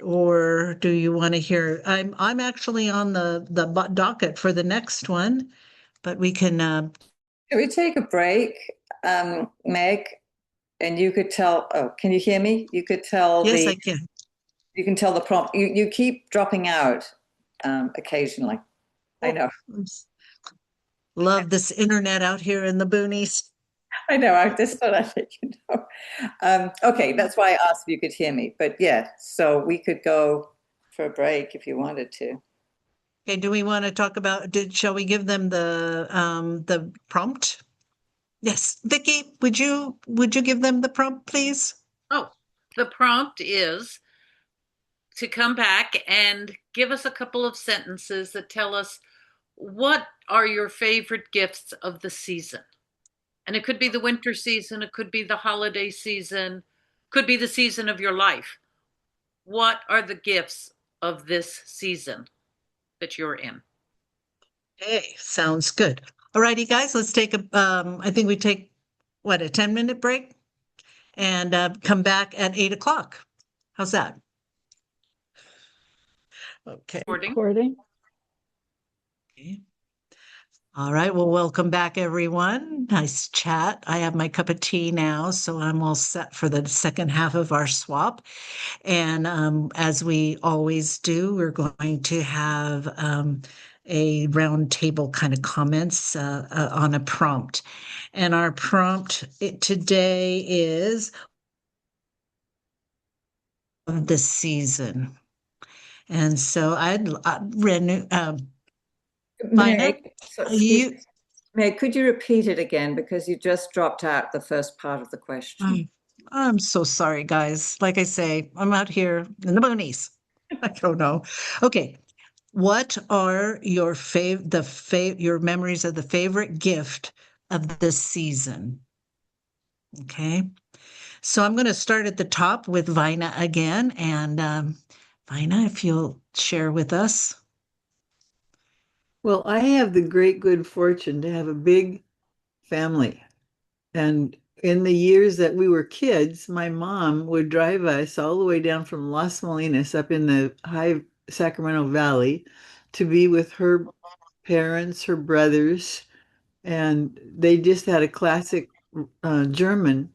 Or do you want to hear? I'm actually on the docket for the next one, but we can. Can we take a break, Meg? And you could tell. Oh, can you hear me? You could tell Yes, I can. You can tell the prompt. You keep dropping out occasionally. I know. Love this internet out here in the boonies. I know. I just thought I'd let you know. Okay, that's why I asked if you could hear me. But yeah, so we could go for a break if you wanted to. Okay. Do we want to talk about? Shall we give them the prompt? Yes, Vicky, would you give them the prompt, please? Oh, the prompt is to come back and give us a couple of sentences that tell us what are your favorite gifts of the season. And it could be the winter season, it could be the holiday season, could be the season of your life. What are the gifts of this season that you're in? Hey, sounds good. All righty, guys, let's take I think we take, what, a 10-minute break and come back at 8 o'clock. How's that? Okay. Recording. Okay. All right. Well, welcome back, everyone. Nice chat. I have my cup of tea now, so I'm all set for the second half of our swap. And as we always do, we're going to have a round table kind of comments on a prompt. And our prompt today is of the season. And so Mary, so, you. Mary, could you repeat it again? Because you just dropped out the first part of the question. I'm so sorry, guys. Like I say, I'm out here in the boonies. I don't know. Okay. What are your your memories of the favorite gift of this season? Okay. So I'm going to start at the top with Vina again. And Vina, if you'll share with us. Well, I have the great good fortune to have a big family. And in the years that we were kids, my mom would drive us all the way down from Las Molinas up in the high Sacramento Valley to be with her parents, her brothers, and they just had a classic German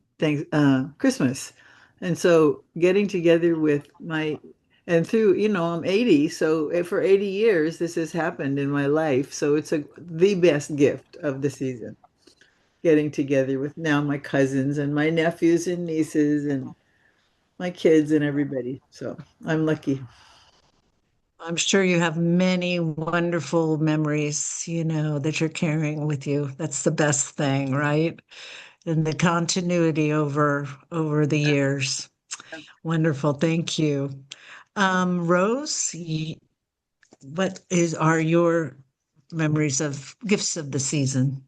Christmas. And so getting together with and through, I'm 80, so for 80 years, this has happened in my life. So it's the best gift of the season, getting together with now my cousins and my nephews and nieces and my kids and everybody. So I'm lucky. I'm sure you have many wonderful memories, that you're carrying with you. That's the best thing, right? And the continuity over the years. Wonderful. Thank you. Rose, what are your memories of gifts of the season?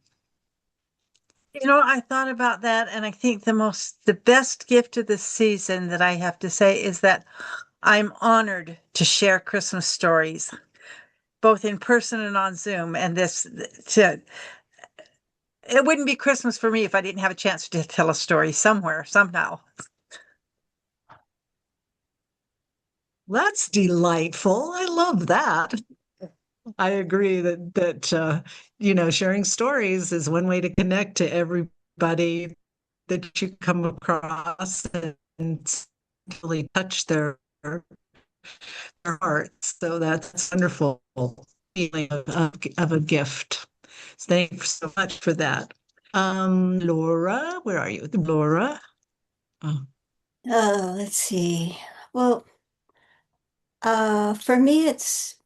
I thought about that, and I think the best gift of the season that I have to say is that I'm honored to share Christmas stories, both in person and on Zoom. And it wouldn't be Christmas for me if I didn't have a chance to tell a story somewhere, somehow. That's delightful. I love that. I agree that sharing stories is one way to connect to everybody that you come across and really touch their hearts. So that's wonderful feeling of a gift. So thank you so much for that. Laura, where are you? Laura? Oh. Let's see. Well, for me, it's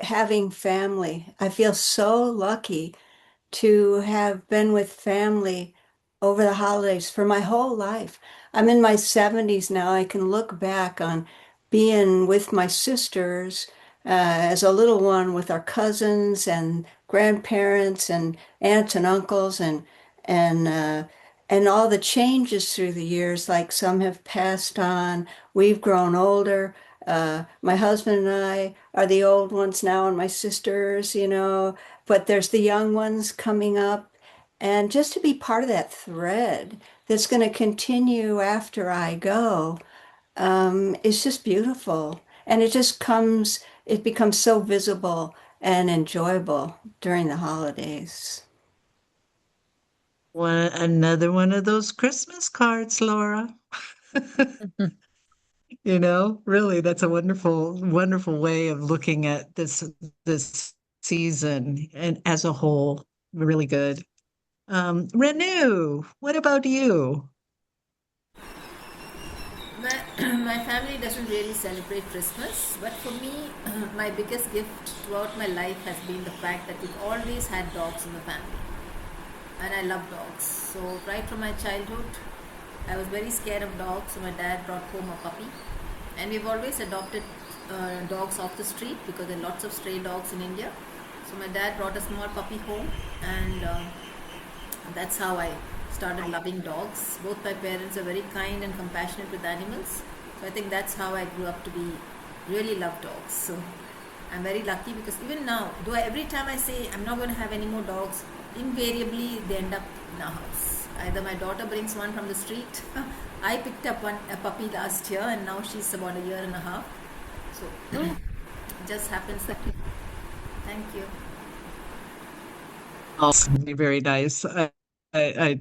having family. I feel so lucky to have been with family over the holidays for my whole life. I'm in my 70s now. I can look back on being with my sisters as a little one with our cousins and grandparents and aunts and uncles and and all the changes through the years. Like some have passed on. We've grown older. My husband and I are the old ones now, and my sisters, but there's the young ones coming up. And just to be part of that thread that's going to continue after I go, is just beautiful. And it becomes so visible and enjoyable during the holidays. Another one of those Christmas cards, Laura. Really, that's a wonderful, wonderful way of looking at this season and as a whole. Really good. Renew, what about you? My family doesn't really celebrate Christmas, but for me, my biggest gift throughout my life has been the fact that we've always had dogs in the family. And I love dogs. So right from my childhood, I was very scared of dogs, so my dad brought home a puppy. And we've always adopted dogs off the street because there are lots of stray dogs in India. So my dad brought a small puppy home, and And that's how I started loving dogs. Both my parents are very kind and compassionate with animals. So I think that's how I grew up to be really love dogs. So I'm very lucky because even now, though every time I say I'm not going to have any more dogs, invariably they end up in our house. Either my daughter brings one from the street. I picked up a puppy last year, and now she's about a year and a half. So it just happens that way. Thank you. Also, very nice.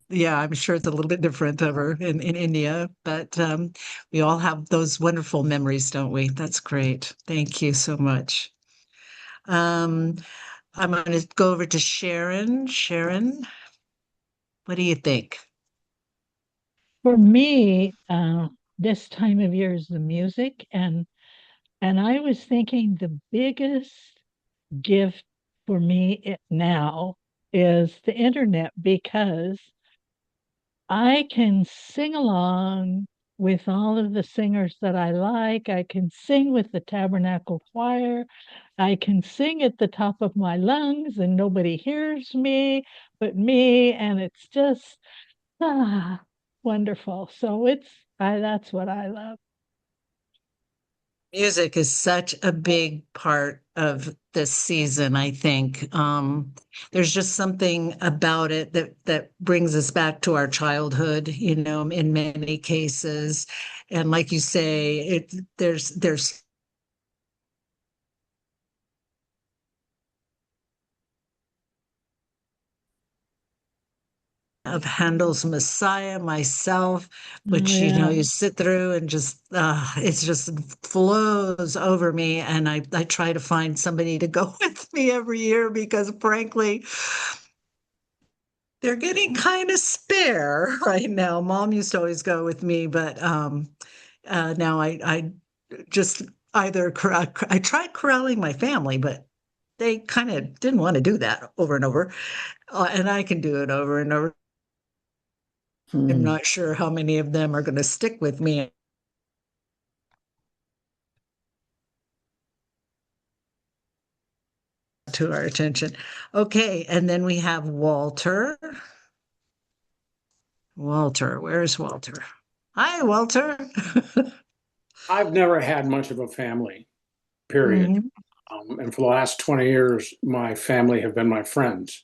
Yeah, I'm sure it's a little bit different over in India, but we all have those wonderful memories, don't we? That's great. Thank you so much. Um, I'm going to go over to Sharon. Sharon, what do you think? For me, this time of year is the music, and I was thinking the biggest gift for me now is the internet because I can sing along with all of the singers that I like. I can sing with the Tabernacle Choir. I can sing at the top of my lungs, and nobody hears me but me, and it's just ah, wonderful. So that's what I love. Music is such a big part of this season, I think. There's just something about it that brings us back to our childhood, in many cases. And like you say, there's of Handel's Messiah myself, which you sit through and just it just flows over me. And I try to find somebody to go with me every year because frankly, they're getting kind of spare right now. Mom used to always go with me, but now I just I tried corralling my family, but they kind of didn't want to do that over and over. And I can do it over and over. I'm not sure how many of them are going to stick with me to our attention. Okay, and then we have Walter. Walter, where's Walter? Hi, Walter. I've never had much of a family, period. Mhm. And for the last 20 years, my family have been my friends.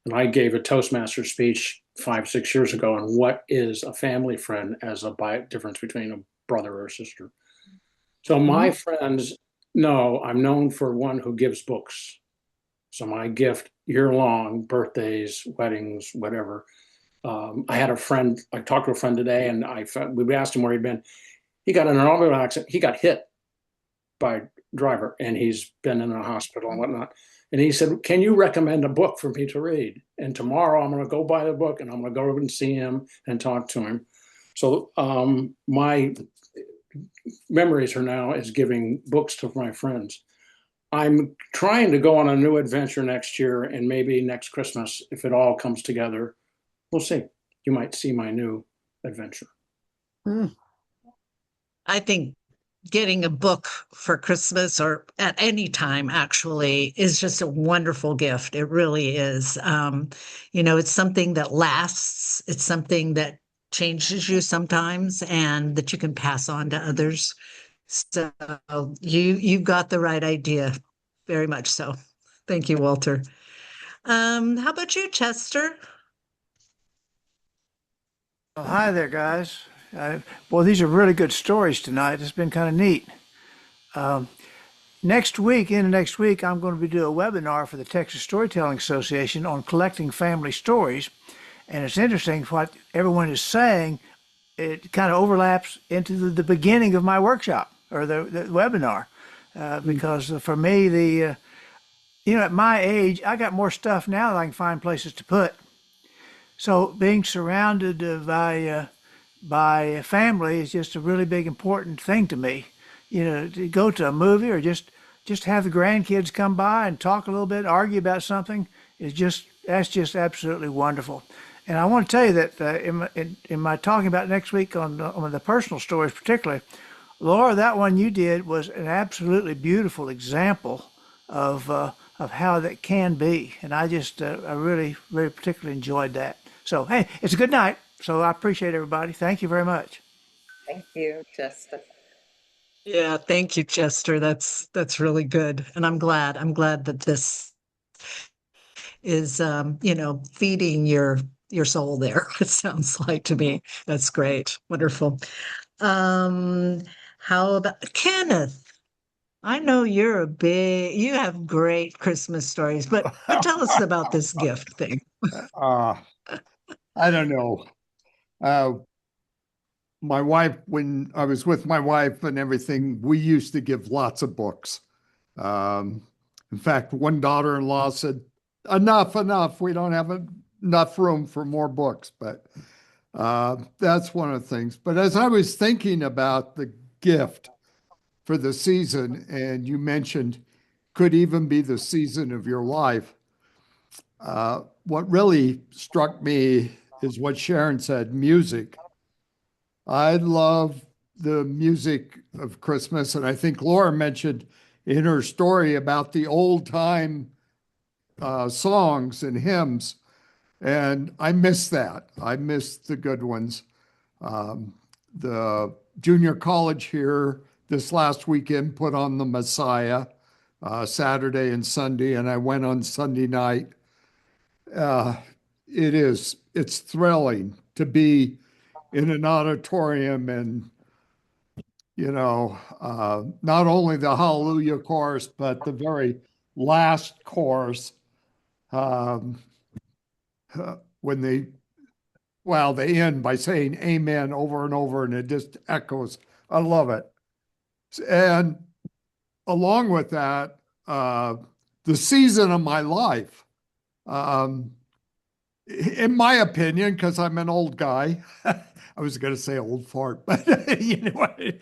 And I gave a Toastmaster speech 5, 6 years ago on what is a family friend as a difference between a brother or sister. So my friends know I'm known for one who gives books. So my gift year long, birthdays, weddings, whatever. I had a friend, I talked to a friend today and we asked him where he'd been. He got in an automobile accident. He got hit by a driver and he's been in a hospital and whatnot. And he said, can you recommend a book for me to read? And tomorrow I'm going to go buy the book and I'm going to go over and see him and talk to him. So my memories are now is giving books to my friends. I'm trying to go on a new adventure next year and maybe next Christmas, if it all comes together, we'll see. You might see my new adventure. I think getting a book for Christmas or at any time actually is just a wonderful gift. It really is. It's something that lasts. It's something that changes you sometimes and that you can pass on to others. So you've got the right idea. Very much so. Thank you, Walter. How about you, Chester? Well, hi there, guys. Boy, these are really good stories tonight. It's been kind of neat. Next week, I'm going to be doing a webinar for the Texas Storytelling Association on collecting family stories. And it's interesting what everyone is saying. It kind of overlaps into the beginning of my workshop or the webinar. Because for me, at my age, I got more stuff now that I can find places to put. So being surrounded by family is just a really big important thing to me. To go to a movie or just have the grandkids come by and talk a little bit, argue about something that's just absolutely wonderful. And I want to tell you that in my talking about next week on the personal stories particularly, Laura, that one you did was an absolutely beautiful example of of how that can be. And I just, I really, really particularly enjoyed that. So, hey, it's a good night. So I appreciate everybody. Thank you very much. Thank you, Jessica. Yeah, thank you, Chester. That's really good. And I'm glad that this is feeding your soul there. It sounds like to me. That's great. Wonderful. Um, how about Kenneth? I know you have great Christmas stories, but tell us about this gift thing. Uh, I don't know. Uh, my wife, when I was with my wife and everything, we used to give lots of books. Um, in fact, one daughter-in-law said, enough, enough. We don't have enough room for more books. But that's one of the things. But as I was thinking about the gift for the season, and you mentioned could even be the season of your life, what really struck me is what Sharon said, music. I love the music of Christmas. And I think Laura mentioned in her story about the old time songs and hymns. And I miss that. I miss the good ones. Um, the junior college here this last weekend put on the Messiah Saturday and Sunday, and I went on Sunday night. Uh, it's thrilling to be in an auditorium and, not only the Hallelujah chorus, but the very last chorus, um, when they end by saying amen over and over, and it just echoes. I love it. And along with that, the season of my life, um, in my opinion, because I'm an old guy, I was going to say old fart, but anyway,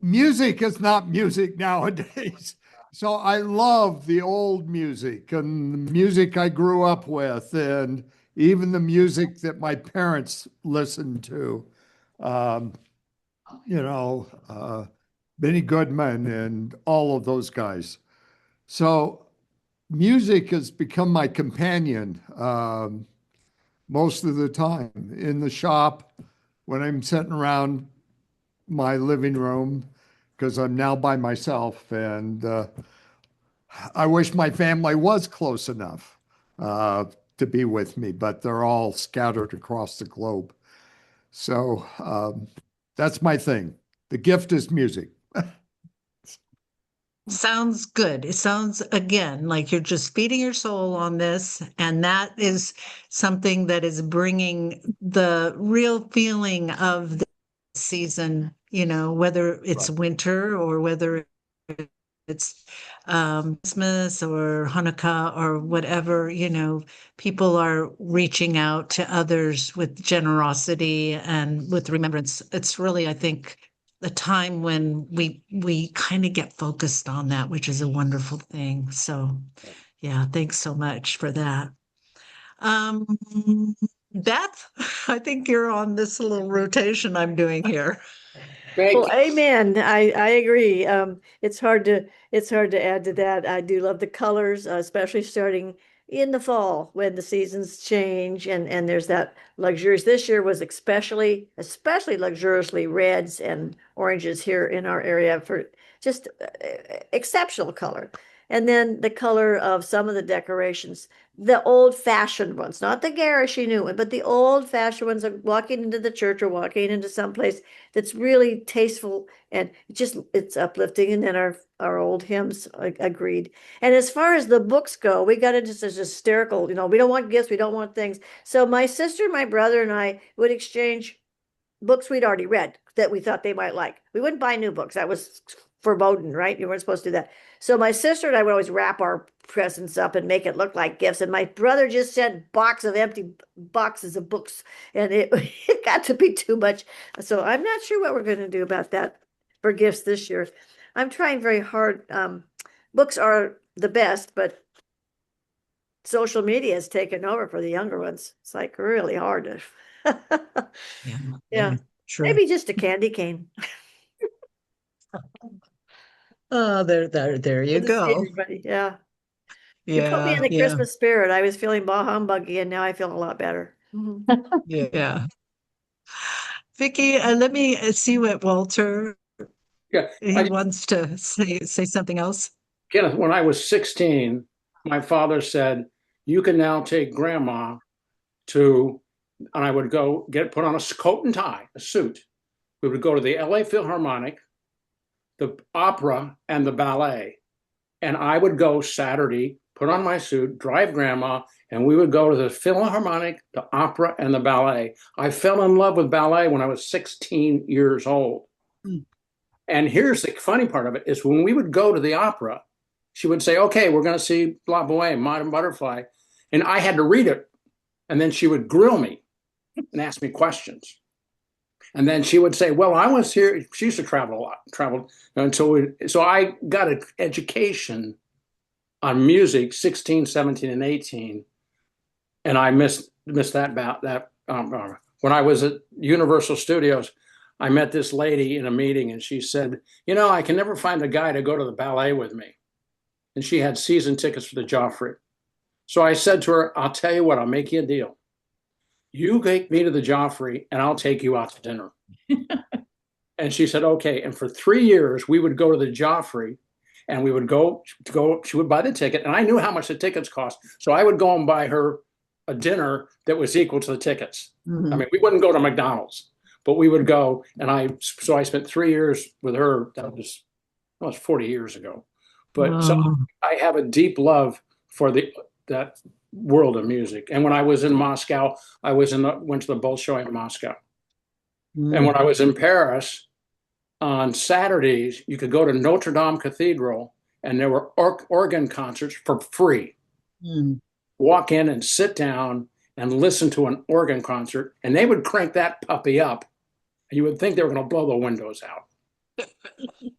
music is not music nowadays. So I love the old music and the music I grew up with, and even the music that my parents listened to. Um, Benny Goodman and all of those guys. So music has become my companion most of the time in the shop when I'm sitting around my living room because I'm now by myself. And I wish my family was close enough to be with me, but they're all scattered across the globe. So that's my thing. The gift is music. Sounds good. It sounds again like you're just feeding your soul on this, and that is something that is bringing the real feeling of the season, whether it's Right. winter or whether it's Christmas or Hanukkah or whatever, people are reaching out to others with generosity and with remembrance. It's really, I think, a time when we kind of get focused on that, which is a wonderful thing. So, yeah, thanks so much for that. Um, Beth, I think you're on this little rotation I'm doing here. Greg. Well, amen. I agree. It's hard to add to that. I do love the colors, especially starting in the fall when the seasons change and there's that luxurious. This year was especially luxuriously reds and oranges here in our area for just exceptional color. And then the color of some of the decorations, the old-fashioned ones, not the garishly new one, but the old-fashioned ones of walking into the church or walking into someplace that's really tasteful and it's uplifting. And then our old hymns, agreed. And as far as the books go, we got into such hysterical, we don't want gifts, we don't want things. So my sister, my brother, and I would exchange books we'd already read that we thought they might like. We wouldn't buy new books. That was verboten, right? You weren't supposed to do that. So my sister and I would always wrap our presents up and make it look like gifts. And my brother just sent empty boxes of books, and it, it got to be too much. So I'm not sure what we're going to do about that for gifts this year. I'm trying very hard. Books are the best, but social media has taken over for the younger ones. It's like really hard to. Yeah. True. Maybe just a candy cane. Oh, there you Good to see go. everybody. Yeah. You put me in Yeah, the yeah, Christmas spirit. I was feeling bah humbuggy, and now I feel a lot better. Mhm. yeah. Vicky, let me see what Walter, Yeah, he wants to say something else. Kenneth, when I was 16, my father said, "You can now take grandma to," and I would go get put on a coat and tie, a suit. We would go to the LA Philharmonic, the opera, and the ballet. And I would go Saturday, put on my suit, drive grandma, and we would go to the Philharmonic, the opera, and the ballet. I fell in love with ballet when I was 16 years old. Mm. And here's the funny part of it is when we would go to the opera, she would say, "Okay, we're going to see La Boheme, Modern Butterfly." And I had to read it. And then she would grill me and ask me questions. And then she would say, "Well, I was here." She used to travel a lot, traveled. And so I got an education on music 16, 17, and 18. And I missed that about that. When I was at Universal Studios, I met this lady in a meeting and she said, "I can never find a guy to go to the ballet with me." And she had season tickets for the Joffrey. So I said to her, "I'll tell you what, I'll make you a deal. You take me to the Joffrey and I'll take you out to dinner." And she said, "Okay." And for 3 years, we would go to the Joffrey and we would go, she would buy the ticket. And I knew how much the tickets cost. So I would go and buy her a dinner that was equal to the tickets. Mhm. I mean, we wouldn't go to McDonald's, but we would go. And so I spent 3 years with her. That was 40 years ago. But so Wow. I have a deep love for that world of music. And when I was in Moscow, went to the Bolshoi in Moscow. And when I was in Paris, on Saturdays, you could go to Notre Dame Cathedral and there were organ concerts for free. Mm. Walk in and sit down and listen to an organ concert, and they would crank that puppy up. And you would think they were going to blow the windows out.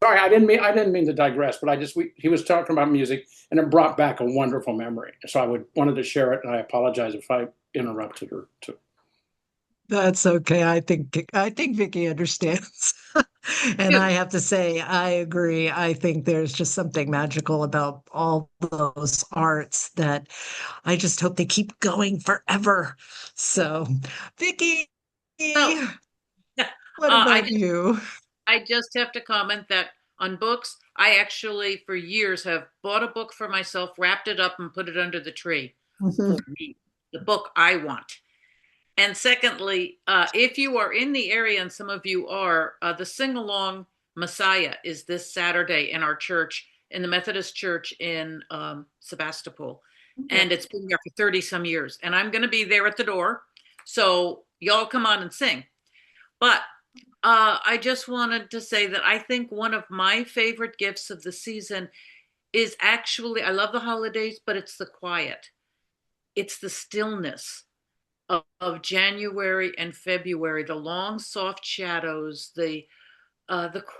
Sorry, I didn't mean to digress, but he was talking about music, and it brought back a wonderful memory. So I wanted to share it, and I apologize if I interrupted her too. That's okay. I think Vicky understands. And I have to say, I agree. I think there's just something magical about all those arts that I just hope they keep going forever. So, Vicky, So, what I about you? I just have to comment that on books, I actually for years have bought a book for myself, wrapped it up, and put it under the tree for me, the book I want. And secondly, if you are in the area, and some of you are, the Sing Along Messiah is this Saturday in our church, in the Methodist Church in Sebastopol. And it's been there for 30 some years. And I'm going to be there at the door. So y'all come on and sing. But I just wanted to say that I think one of my favorite gifts of the season is actually, I love the holidays, but it's the quiet. It's the stillness of January and February, the long, soft shadows, the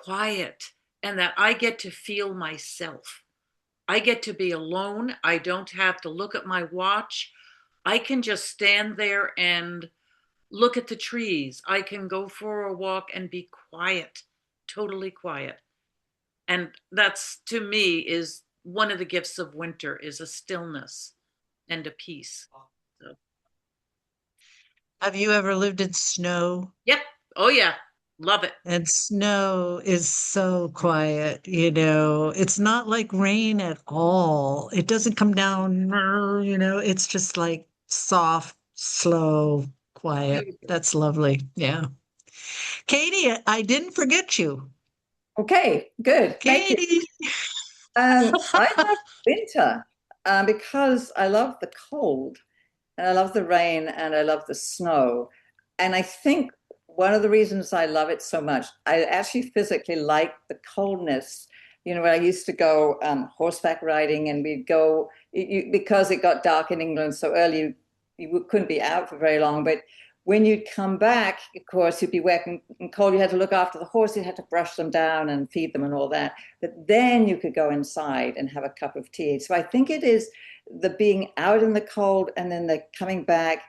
quiet, and that I get to feel myself. I get to be alone. I don't have to look at my watch. I can just stand there and look at the trees. I can go for a walk and be quiet, totally quiet. And that's, to me, is one of the gifts of winter, is a stillness and a peace. So, Have you ever lived in snow? yep. Oh yeah. Love it. And snow is so quiet, it's not like rain at all. It doesn't come down, it's just like soft, slow, quiet. Beautiful. That's lovely. Yeah. Katie, I didn't forget you. Okay, good. Thank you. Katie. I love winter because I love the cold and I love the rain and I love the snow. And I think one of the reasons I love it so much, I actually physically like the coldness. When I used to go horseback riding and we'd go, because it got dark in England so early, you couldn't be out for very long. But when you'd come back, of course, you'd be wet and cold. You had to look after the horse. You had to brush them down and feed them and all that. But then you could go inside and have a cup of tea. So I think it is the being out in the cold and then the coming back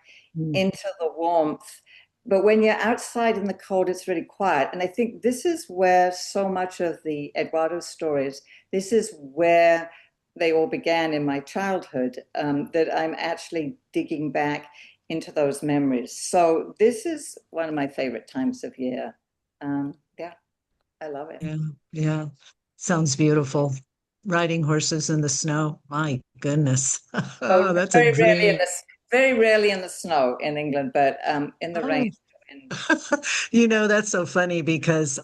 into the warmth. But when you're outside in the cold, it's really quiet. And I think this is where so much of the Eduardo stories, this is where they all began in my childhood, that I'm actually digging back into those memories. So this is one of my favorite times of year. Yeah, I love it. Yeah, yeah. Sounds beautiful. Riding horses in the snow. My goodness. Oh, Oh, that's a dream. very rarely in the snow in England, but in the rain. Oh, that's so funny because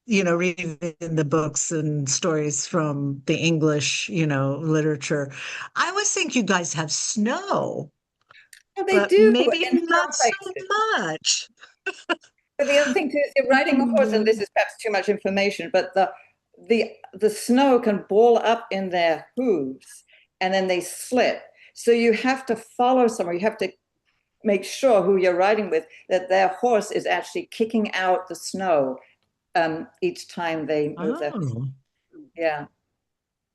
reading in the books and stories from the English, literature, I always think you guys have snow, Well, they but do maybe in not some so places. much. But the other thing too is you're riding a horse, and this is perhaps too much information, but the snow can ball up in their hooves and then they slip. So you have to follow somewhere. You have to make sure who you're riding with that their horse is actually kicking out the snow each time they move their. Oh, Yeah.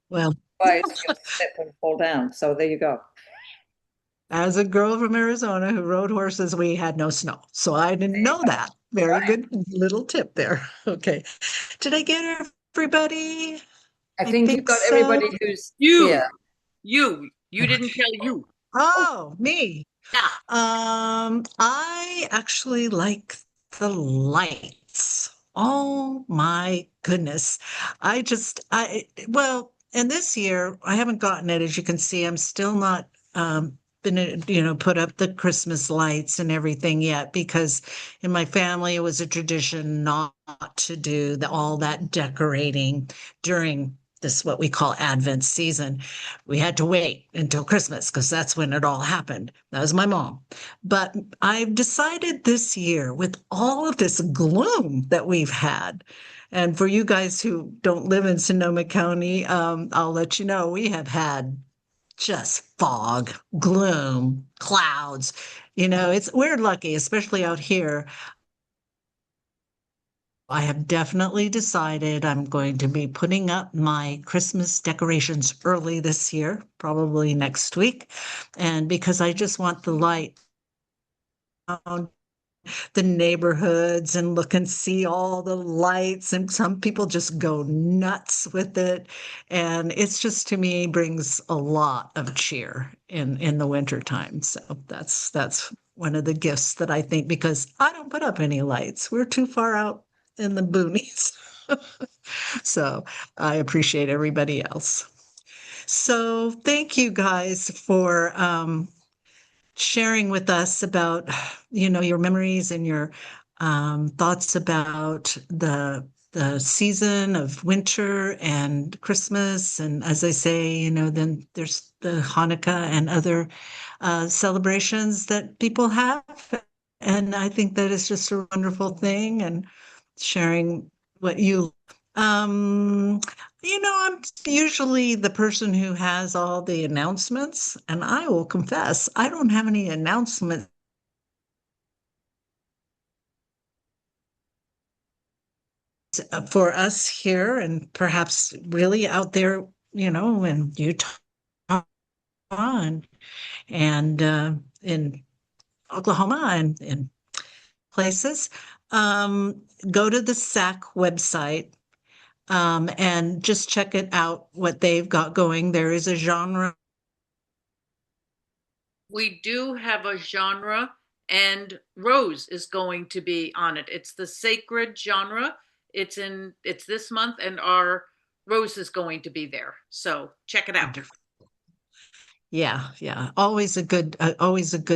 well, Otherwise you'll slip and fall down. So there you go. as a girl from Arizona who rode horses, we had no snow. So I didn't know that. Very Right. good little tip there. Okay. Did I get everybody? I I think you've think got so. everybody who's You, here. you didn't tell you. Oh, me. Yeah. I actually like the lights. Oh my goodness. Well, and this year I haven't gotten it. As you can see, I'm still not been, put up the Christmas lights and everything yet because in my family it was a tradition not to do all that decorating during this what we call Advent season. We had to wait until Christmas because that's when it all happened. That was my mom. But I've decided this year, with all of this gloom that we've had, and for you guys who don't live in Sonoma County, I'll let you know we have had just fog, gloom, clouds. We're lucky, especially out here. I have definitely decided I'm going to be putting up my Christmas decorations early this year, probably next week. And because I just want the light on the neighborhoods and look and see all the lights. And some people just go nuts with it. And it's just to me brings a lot of cheer in the winter time. So that's one of the gifts that I think because I don't put up any lights. We're too far out in the boonies. So I appreciate everybody else. So thank you guys for sharing with us about, your memories and your thoughts about the season of winter and Christmas. And as I say, then there's the Hanukkah and other celebrations that people have. And I think that is just a wonderful thing and sharing what you I'm usually the person who has all the announcements, and I will confess, I don't have any announcements for us here and perhaps really out there, in Utah and in Oklahoma and in places. Go to the SAC website and just check it out, what they've got going. There is a genre. We do have a genre, and Rose is going to be on it. It's the sacred genre. It's this month, and our Rose is going to be there. So check it out. Yeah, yeah. Always a good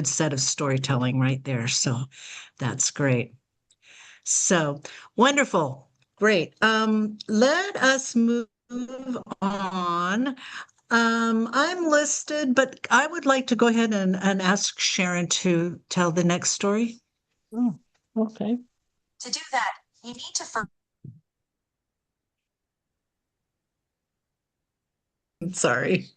set of storytelling right there. So that's great. So wonderful. Great. Let us move on. I'm listed, but I would like to go ahead and ask Sharon to tell the next story. Oh, okay. To do that, you need to first. Sorry.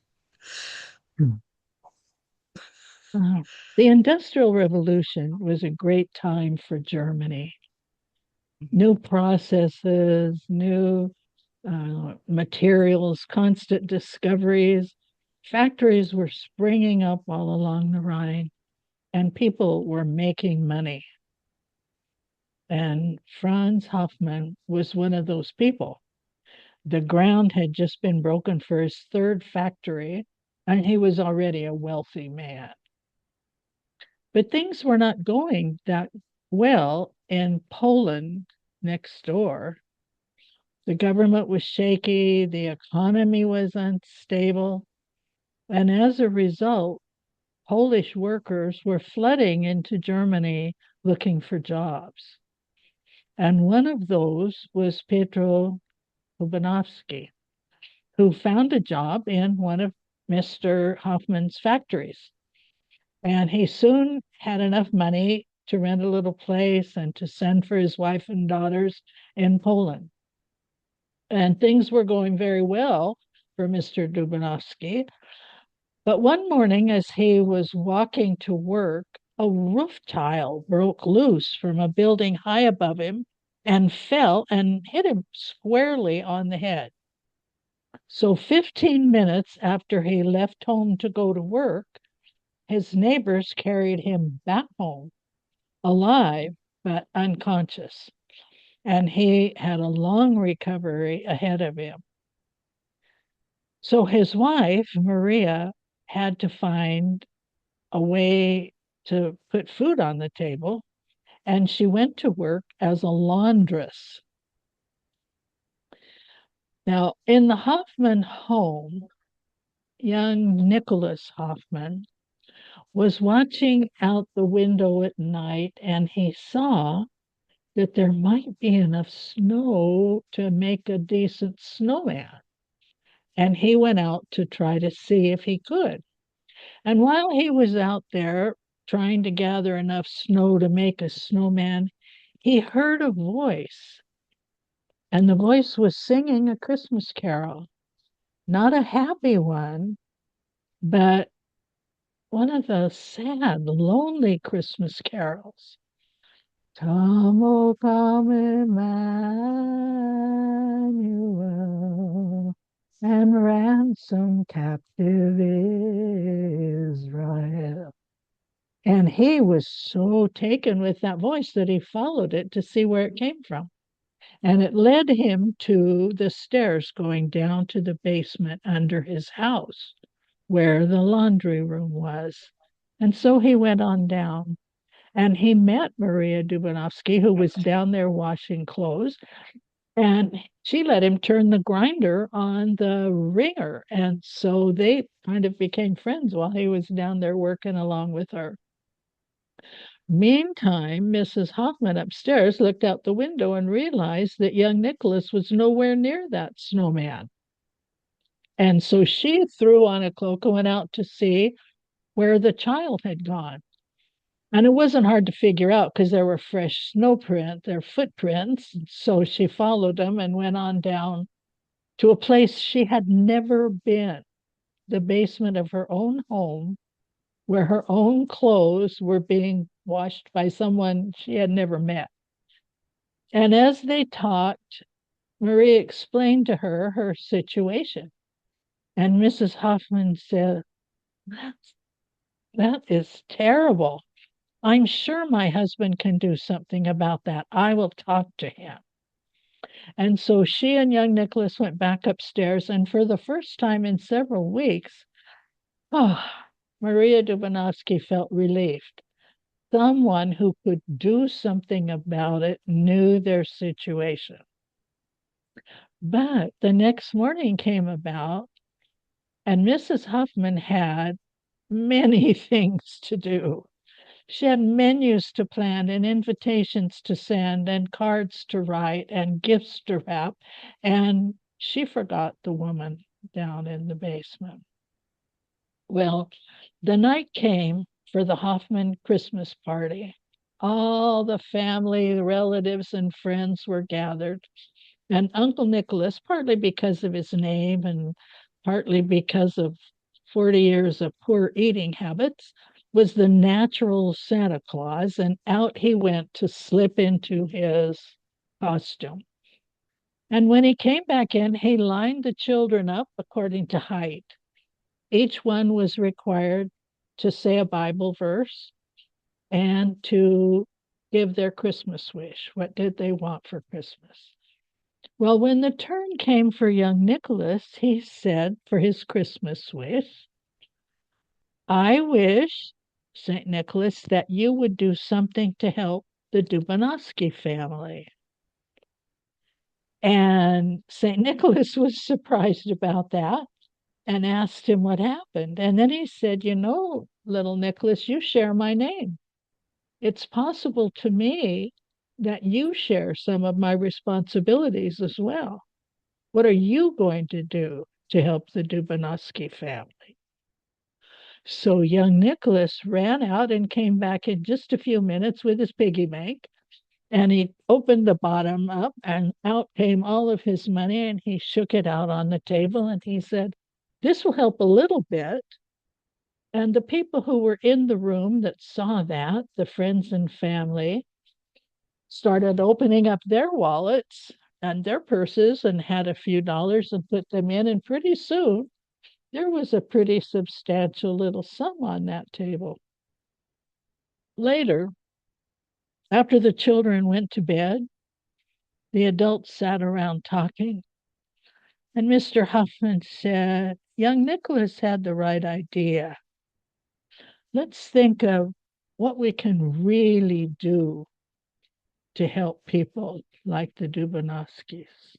The Industrial Revolution was a great time for Germany. New processes, new materials, constant discoveries. Factories were springing up all along the Rhine, and people were making money. And Franz Hoffman was one of those people. The ground had just been broken for his third factory, and he was already a wealthy man. But things were not going that well in Poland next door. The government was shaky, the economy was unstable, and as a result, Polish workers were flooding into Germany looking for jobs. And one of those was Pedro Lubanovsky, who found a job in one of Mr. Hoffman's factories. And he soon had enough money to rent a little place and to send for his wife and daughters in Poland. And things were going very well for Mr. Dubanovsky. But one morning, as he was walking to work, a roof tile broke loose from a building high above him and fell and hit him squarely on the head. So 15 minutes after he left home to go to work, his neighbors carried him back home, alive but unconscious, and he had a long recovery ahead of him. So his wife, Maria, had to find a way to put food on the table, and she went to work as a laundress. Now, in the Hoffman home, young Nicholas Hoffman was watching out the window at night, and he saw that there might be enough snow to make a decent snowman. And he went out to try to see if he could. And while he was out there trying to gather enough snow to make a snowman, he heard a voice. And the voice was singing a Christmas carol. Not a happy one, but one of the sad, lonely Christmas carols. Come, O come, Emmanuel, and ransom captive Israel. And he was so taken with that voice that he followed it to see where it came from. And it led him to the stairs going down to the basement under his house, where the laundry room was. And so he went on down. And he met Maria Dubanovsky, who was down there washing clothes, and she let him turn the grinder on the wringer. And so they kind of became friends while he was down there working along with her. Meantime, Mrs. Hoffman upstairs looked out the window and realized that young Nicholas was nowhere near that snowman. And so she threw on a cloak and went out to see where the child had gone. And it wasn't hard to figure out because there were fresh their footprints. So she followed them and went on down to a place she had never been, the basement of her own home, where her own clothes were being washed by someone she had never met. And as they talked, Marie explained to her her situation. And Mrs. Hoffman said, that is terrible. I'm sure my husband can do something about that. I will talk to him. And so she and young Nicholas went back upstairs, and for the first time in several weeks, Maria Dubanovsky felt relieved. Someone who could do something about it knew their situation. But the next morning came about, and Mrs. Hoffman had many things to do. She had menus to plan and invitations to send and cards to write and gifts to wrap, and she forgot the woman down in the basement. Well, the night came for the Hoffman Christmas party. All the family, the relatives, and friends were gathered, and Uncle Nicholas, partly because of his name and partly because of 40 years of poor eating habits, was the natural Santa Claus, and out he went to slip into his costume. And when he came back in, he lined the children up according to height. Each one was required to say a Bible verse and to give their Christmas wish. What did they want for Christmas? Well, when the turn came for young Nicholas, he said for his Christmas wish, I wish, St. Nicholas, that you would do something to help the Dubanovsky family. And St. Nicholas was surprised about that and asked him what happened. And then he said, you know, little Nicholas, you share my name. It's possible to me that you share some of my responsibilities as well. What are you going to do to help the Dubanovsky family? So young Nicholas ran out and came back in just a few minutes with his piggy bank. And he opened the bottom up, and out came all of his money, and he shook it out on the table, and he said, this will help a little bit. And the people who were in the room that saw that, the friends and family, started opening up their wallets and their purses and had a few dollars and put them in. And pretty soon, there was a pretty substantial little sum on that table. Later, after the children went to bed, the adults sat around talking, and Mr. Huffman said, young Nicholas had the right idea. Let's think of what we can really do to help people like the Dubanovskys.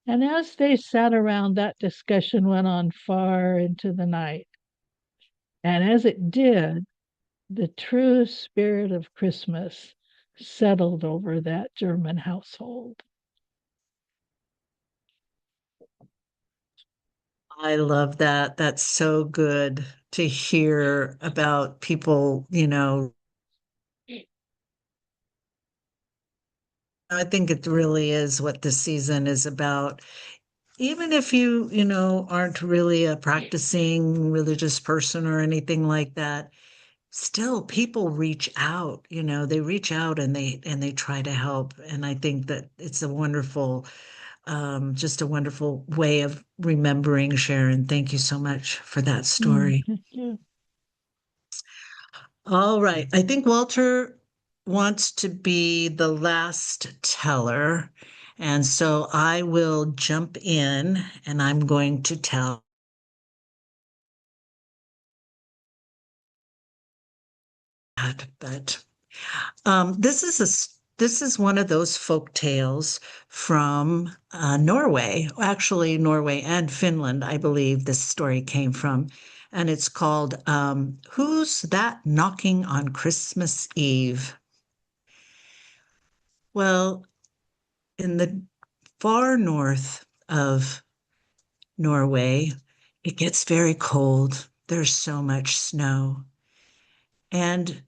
And as they sat around, that discussion went on far into the night. And as it did, the true spirit of Christmas settled over that German household. I love that. That's so good to hear about people, you know. I think it really is what the season is about. Even if you know, aren't really a practicing religious person or anything like that, still people reach out, you know, they reach out and they try to help. And I think that it's a wonderful, just a wonderful way of remembering, Sharon. Thank you so much for that story. Thank you. All right. I think Walter wants to be the last teller. And so I will jump in and I'm going to tell that. But this is one of those folk tales from Norway. Actually, Norway and Finland, I believe this story came from. And it's called Who's That Knocking on Christmas Eve? Well, in the far north of Norway, it gets very cold. There's so much snow. And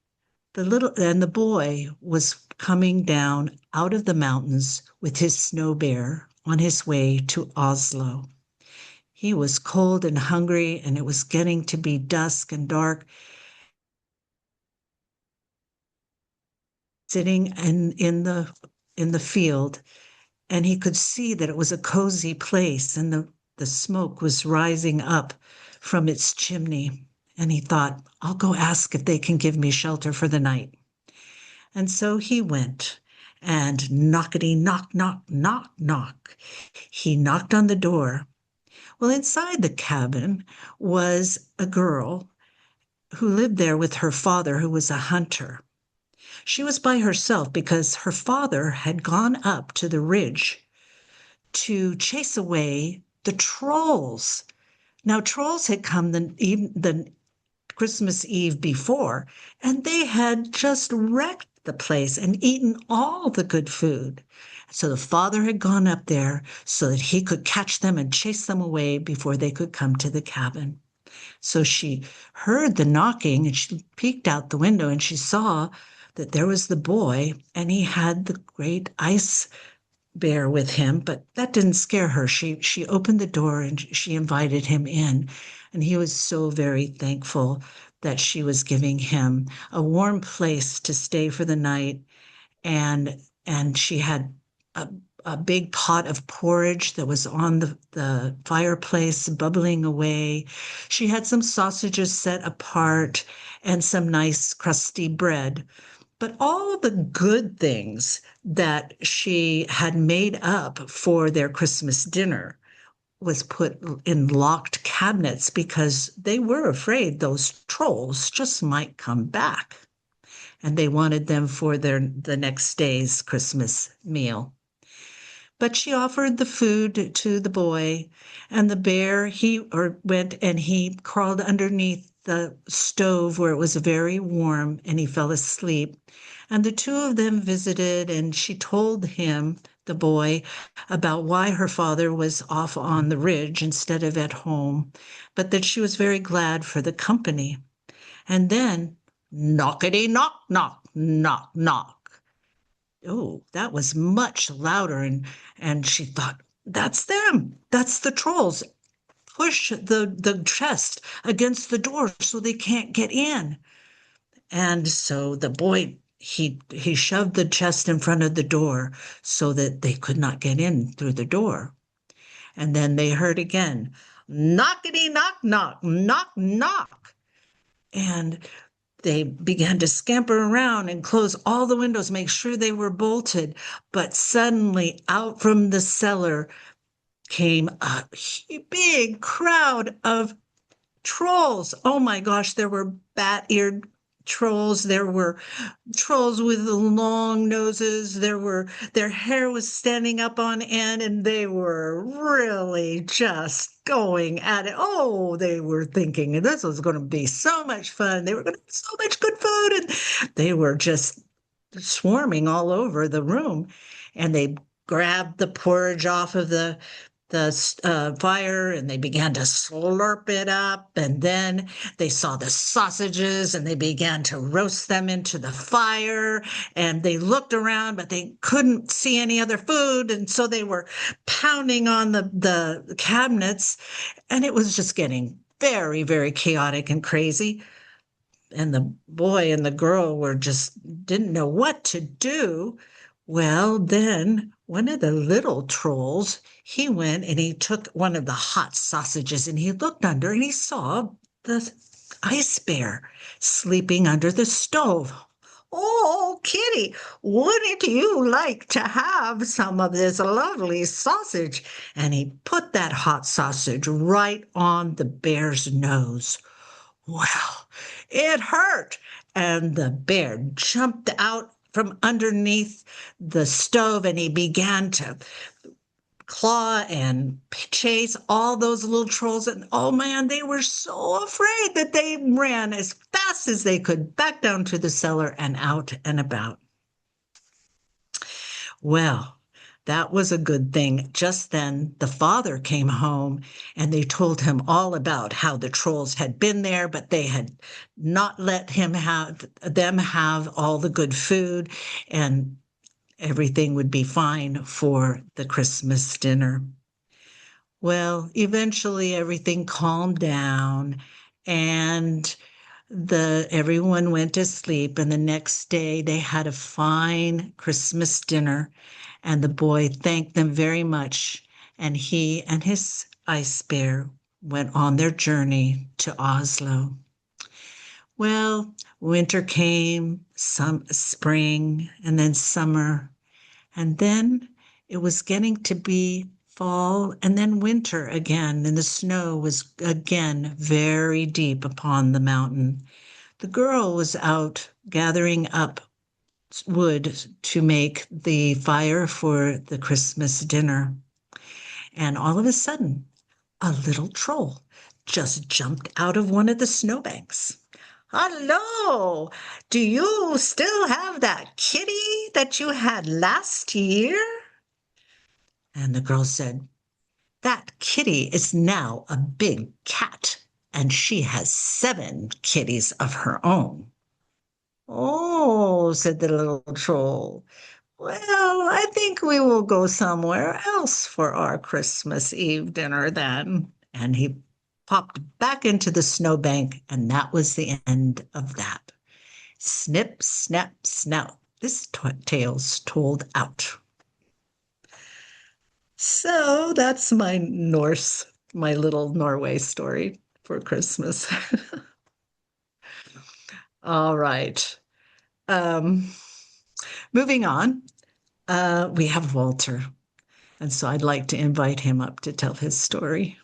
the boy was coming down out of the mountains with his snow bear on his way to Oslo. He was cold and hungry, and it was getting to be dusk and dark. Sitting in the field, and he could see that it was a cozy place, and the smoke was rising up from its chimney. And he thought, I'll go ask if they can give me shelter for the night. And so he went, and knockety knock, knock, knock, knock. He knocked on the door. Well, inside the cabin was a girl who lived there with her father, who was a hunter. She was by herself because her father had gone up to the ridge to chase away the trolls. Now, trolls had come the Christmas Eve before, and they had just wrecked the place and eaten all the good food. So the father had gone up there so that he could catch them and chase them away before they could come to the cabin. So she heard the knocking and she peeked out the window and she saw that there was the boy and he had the great ice bear with him, but that didn't scare her. She opened the door and she invited him in, and he was so very thankful that she was giving him a warm place to stay for the night, and she had a big pot of porridge that was on the fireplace bubbling away. She had some sausages set apart and some nice crusty bread. But all the good things that she had made up for their Christmas dinner was put in locked cabinets because they were afraid those trolls just might come back. And they wanted them for the next day's Christmas meal. But she offered the food to the boy, and the bear went and he crawled underneath the stove where it was very warm, and he fell asleep. And the two of them visited, and she told him, the boy, about why her father was off on the ridge instead of at home, but that she was very glad for the company. And then, knockety knock, knock, knock, knock. Oh, that was much louder, and she thought, that's them. That's the trolls. Push the chest against the door so they can't get in. And so the boy he shoved the chest in front of the door so that they could not get in through the door. And then they heard again, knockety knock knock, knock knock. And they began to scamper around and close all the windows, make sure they were bolted. But suddenly, out from the cellar came a big crowd of trolls. Oh my gosh, there were bat-eared trolls. There were trolls with long noses. Their hair was standing up on end, and they were really just going at it. Oh, they were thinking this was going to be so much fun. They were going to have so much good food, and they were just swarming all over the room. And they grabbed the porridge off of the fire, and they began to slurp it up. And then they saw the sausages, and they began to roast them into the fire. And they looked around, but they couldn't see any other food. And so they were pounding on the cabinets, and it was just getting very, very chaotic and crazy. And the boy and the girl didn't know what to do. Well, then one of the little trolls, he went and he took one of the hot sausages, and he looked under, and he saw the ice bear sleeping under the stove. Oh, Kitty, wouldn't you like to have some of this lovely sausage? And he put that hot sausage right on the bear's nose. Well, it hurt, and the bear jumped out from underneath the stove, and he began to claw and chase all those little trolls. And oh man, they were so afraid that they ran as fast as they could back down to the cellar and out and about. Well, that was a good thing. Just then, the father came home, and they told him all about how the trolls had been there, but they had not let them have all the good food, and everything would be fine for the Christmas dinner. Well, eventually everything calmed down, and everyone went to sleep, and the next day they had a fine Christmas dinner, and the boy thanked them very much, and he and his ice bear went on their journey to Oslo. Well, winter came, some spring, and then summer, and then it was getting to be fall and then winter again, and the snow was again very deep upon the mountain. The girl was out gathering up wood to make the fire for the Christmas dinner. And all of a sudden, a little troll just jumped out of one of the snowbanks. Hello! Do you still have that kitty that you had last year? And the girl said, that kitty is now a big cat, and she has 7 kitties of her own. Oh, said the little troll. Well, I think we will go somewhere else for our Christmas Eve dinner then. And he popped back into the snowbank, and that was the end of that. Snip, snap, snout. This tale's told out. So that's my little Norway story for Christmas. All right. Um, moving on, we have Walter. And so I'd like to invite him up to tell his story.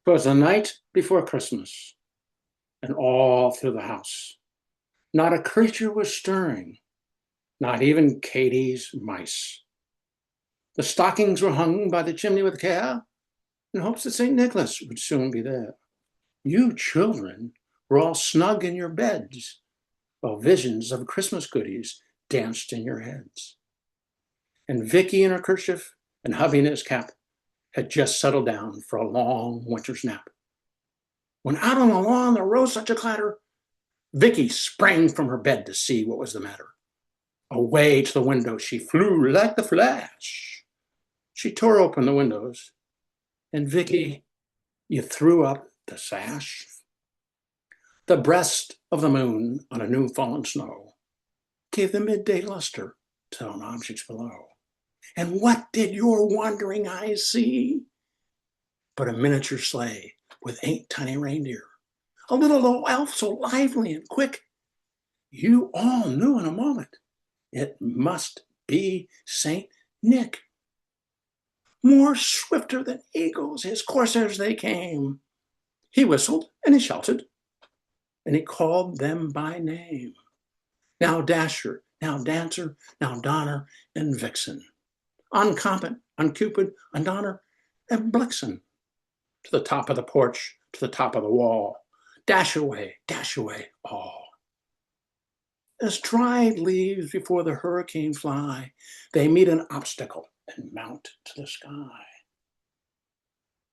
'Twas the night before Christmas, and all through the house, not a creature was stirring, not even Katie's mice. The stockings were hung by the chimney with care, in hopes that St. Nicholas would soon be there. You children were all snug in your beds, while visions of Christmas goodies danced in your heads. And Vicky in her kerchief and hubby in his cap had just settled down for a long winter's nap. When out on the lawn there rose such a clatter, Vicky sprang from her bed to see what was the matter. Away to the window she flew like the flash. She tore open the windows, and Vicky, you threw up the sash. The breast of the moon on a new fallen snow gave the midday luster to an objects below. And what did your wandering eyes see? But a miniature sleigh with 8 tiny reindeer, a little old elf so lively and quick. You all knew in a moment it must be Saint Nick. More swifter than eagles, his coursers they came. He whistled and he shouted, and he called them by name. Now Dasher, now Dancer, now Donner and Vixen. On Comet, on Cupid, on Donner and Blixen. To the top of the porch, to the top of the wall. Dash away, all. As dried leaves before the hurricane fly, they meet an obstacle and mount to the sky.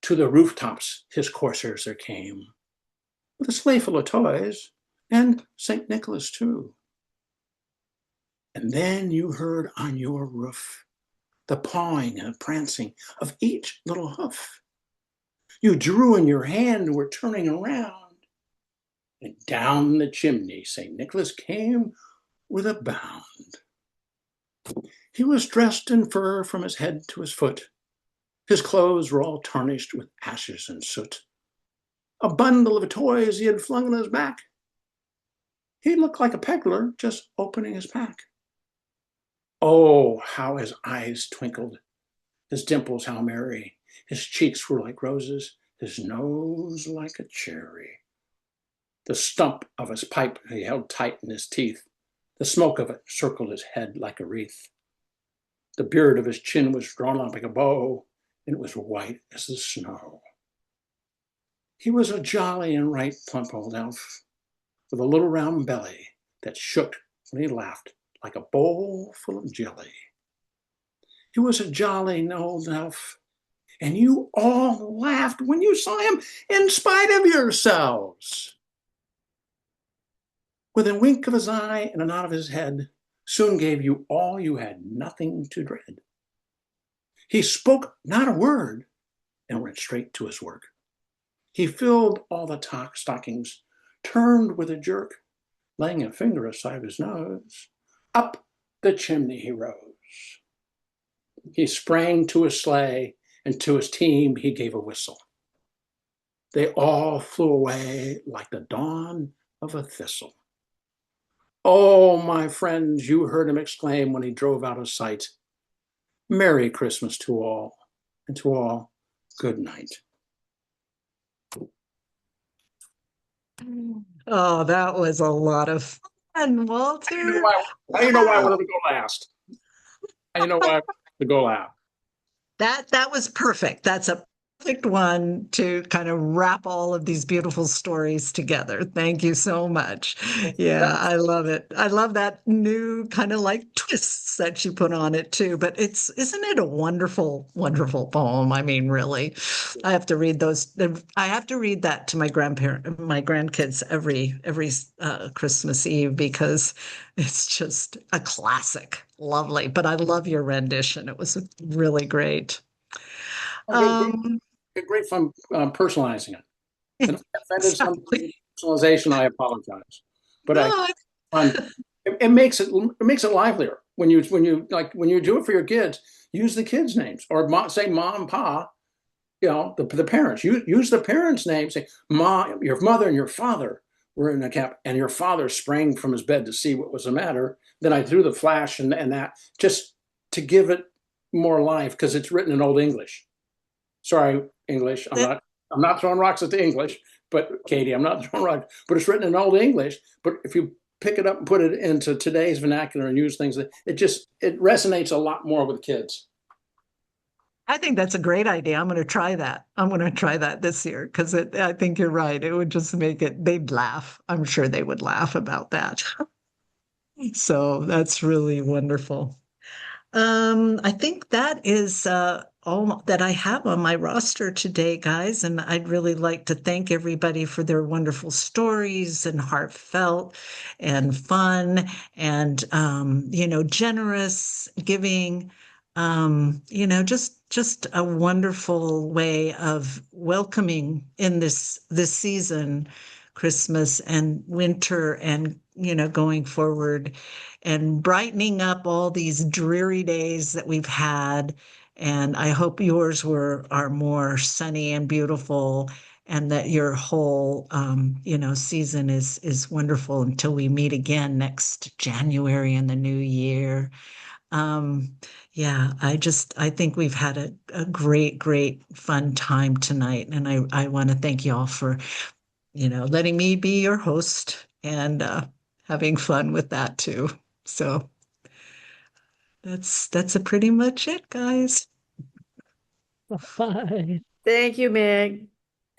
To the rooftops his coursers there came, with a sleigh full of toys, and St. Nicholas too. And then you heard on your roof the pawing and prancing of each little hoof. You drew in your hand and were turning around, and down the chimney St. Nicholas came with a bound. He was dressed in fur from his head to his foot. His clothes were all tarnished with ashes and soot. A bundle of toys he had flung on his back. He looked like a peddler just opening his pack. Oh, how his eyes twinkled, his dimples how merry, his cheeks were like roses, his nose like a cherry. The stump of his pipe he held tight in his teeth. The smoke of it circled his head like a wreath. The beard of his chin was drawn up like a bow, and it was white as the snow. He was a jolly and right plump old elf, with a little round belly that shook when he laughed like a bowl full of jelly. He was a jolly old elf, and you all laughed when you saw him in spite of yourselves. With a wink of his eye and a nod of his head, soon gave you all you had nothing to dread. He spoke not a word and went straight to his work. He filled all the stockings, turned with a jerk, laying a finger aside his nose. Up the chimney he rose. He sprang to his sleigh, and to his team he gave a whistle. They all flew away like the dawn of a thistle. Oh, my friends, you heard him exclaim when he drove out of sight. Merry Christmas to all, and to all, good night. Oh, that was a lot of fun, Walter. How do you know why I wanted to go last? How do you know why I wanted to go last? That was perfect. That's a perfect one to kind of wrap all of these beautiful stories together. Thank you so much. Yeah, I love it. I love that new kind of like twists that you put on it too. But isn't it a wonderful, wonderful poem? I mean, really, I have to read those. I have to read that to my grandkids every Christmas Eve because it's just a classic. Lovely. But I love your rendition. It was really great. Great fun personalizing it. And if I offended Exactly. some personalization, I apologize. But No, it makes it livelier when you do it for your kids. Use the kids' names or say mom and pa. You know the parents. Use the parents' names. Say mom, your mother and your father were in a camp, and your father sprang from his bed to see what was the matter. Then I threw the flash and that just to give it more life because it's written in Old English. Sorry, English. I'm not throwing rocks at the English, but Katie, I'm not throwing rocks. But it's written in Old English. But if you pick it up and put it into today's vernacular and use things, it resonates a lot more with kids. I think that's a great idea. I'm going to try that. I'm going to try that this year because I think you're right. It would just make it, they'd laugh. I'm sure they would laugh about that. So that's really wonderful. I think that is all that I have on my roster today, guys. And I'd really like to thank everybody for their wonderful stories and heartfelt and fun and, generous giving. Just a wonderful way of welcoming in this season, Christmas and winter and, going forward and brightening up all these dreary days that we've had. And I hope yours are more sunny and beautiful, and that your whole season is wonderful until we meet again next January in the new year. Yeah, I think we've had a great fun time tonight, and I want to thank you all for letting me be your host and having fun with that too. So that's pretty much it, guys. Bye. Thank you, Meg.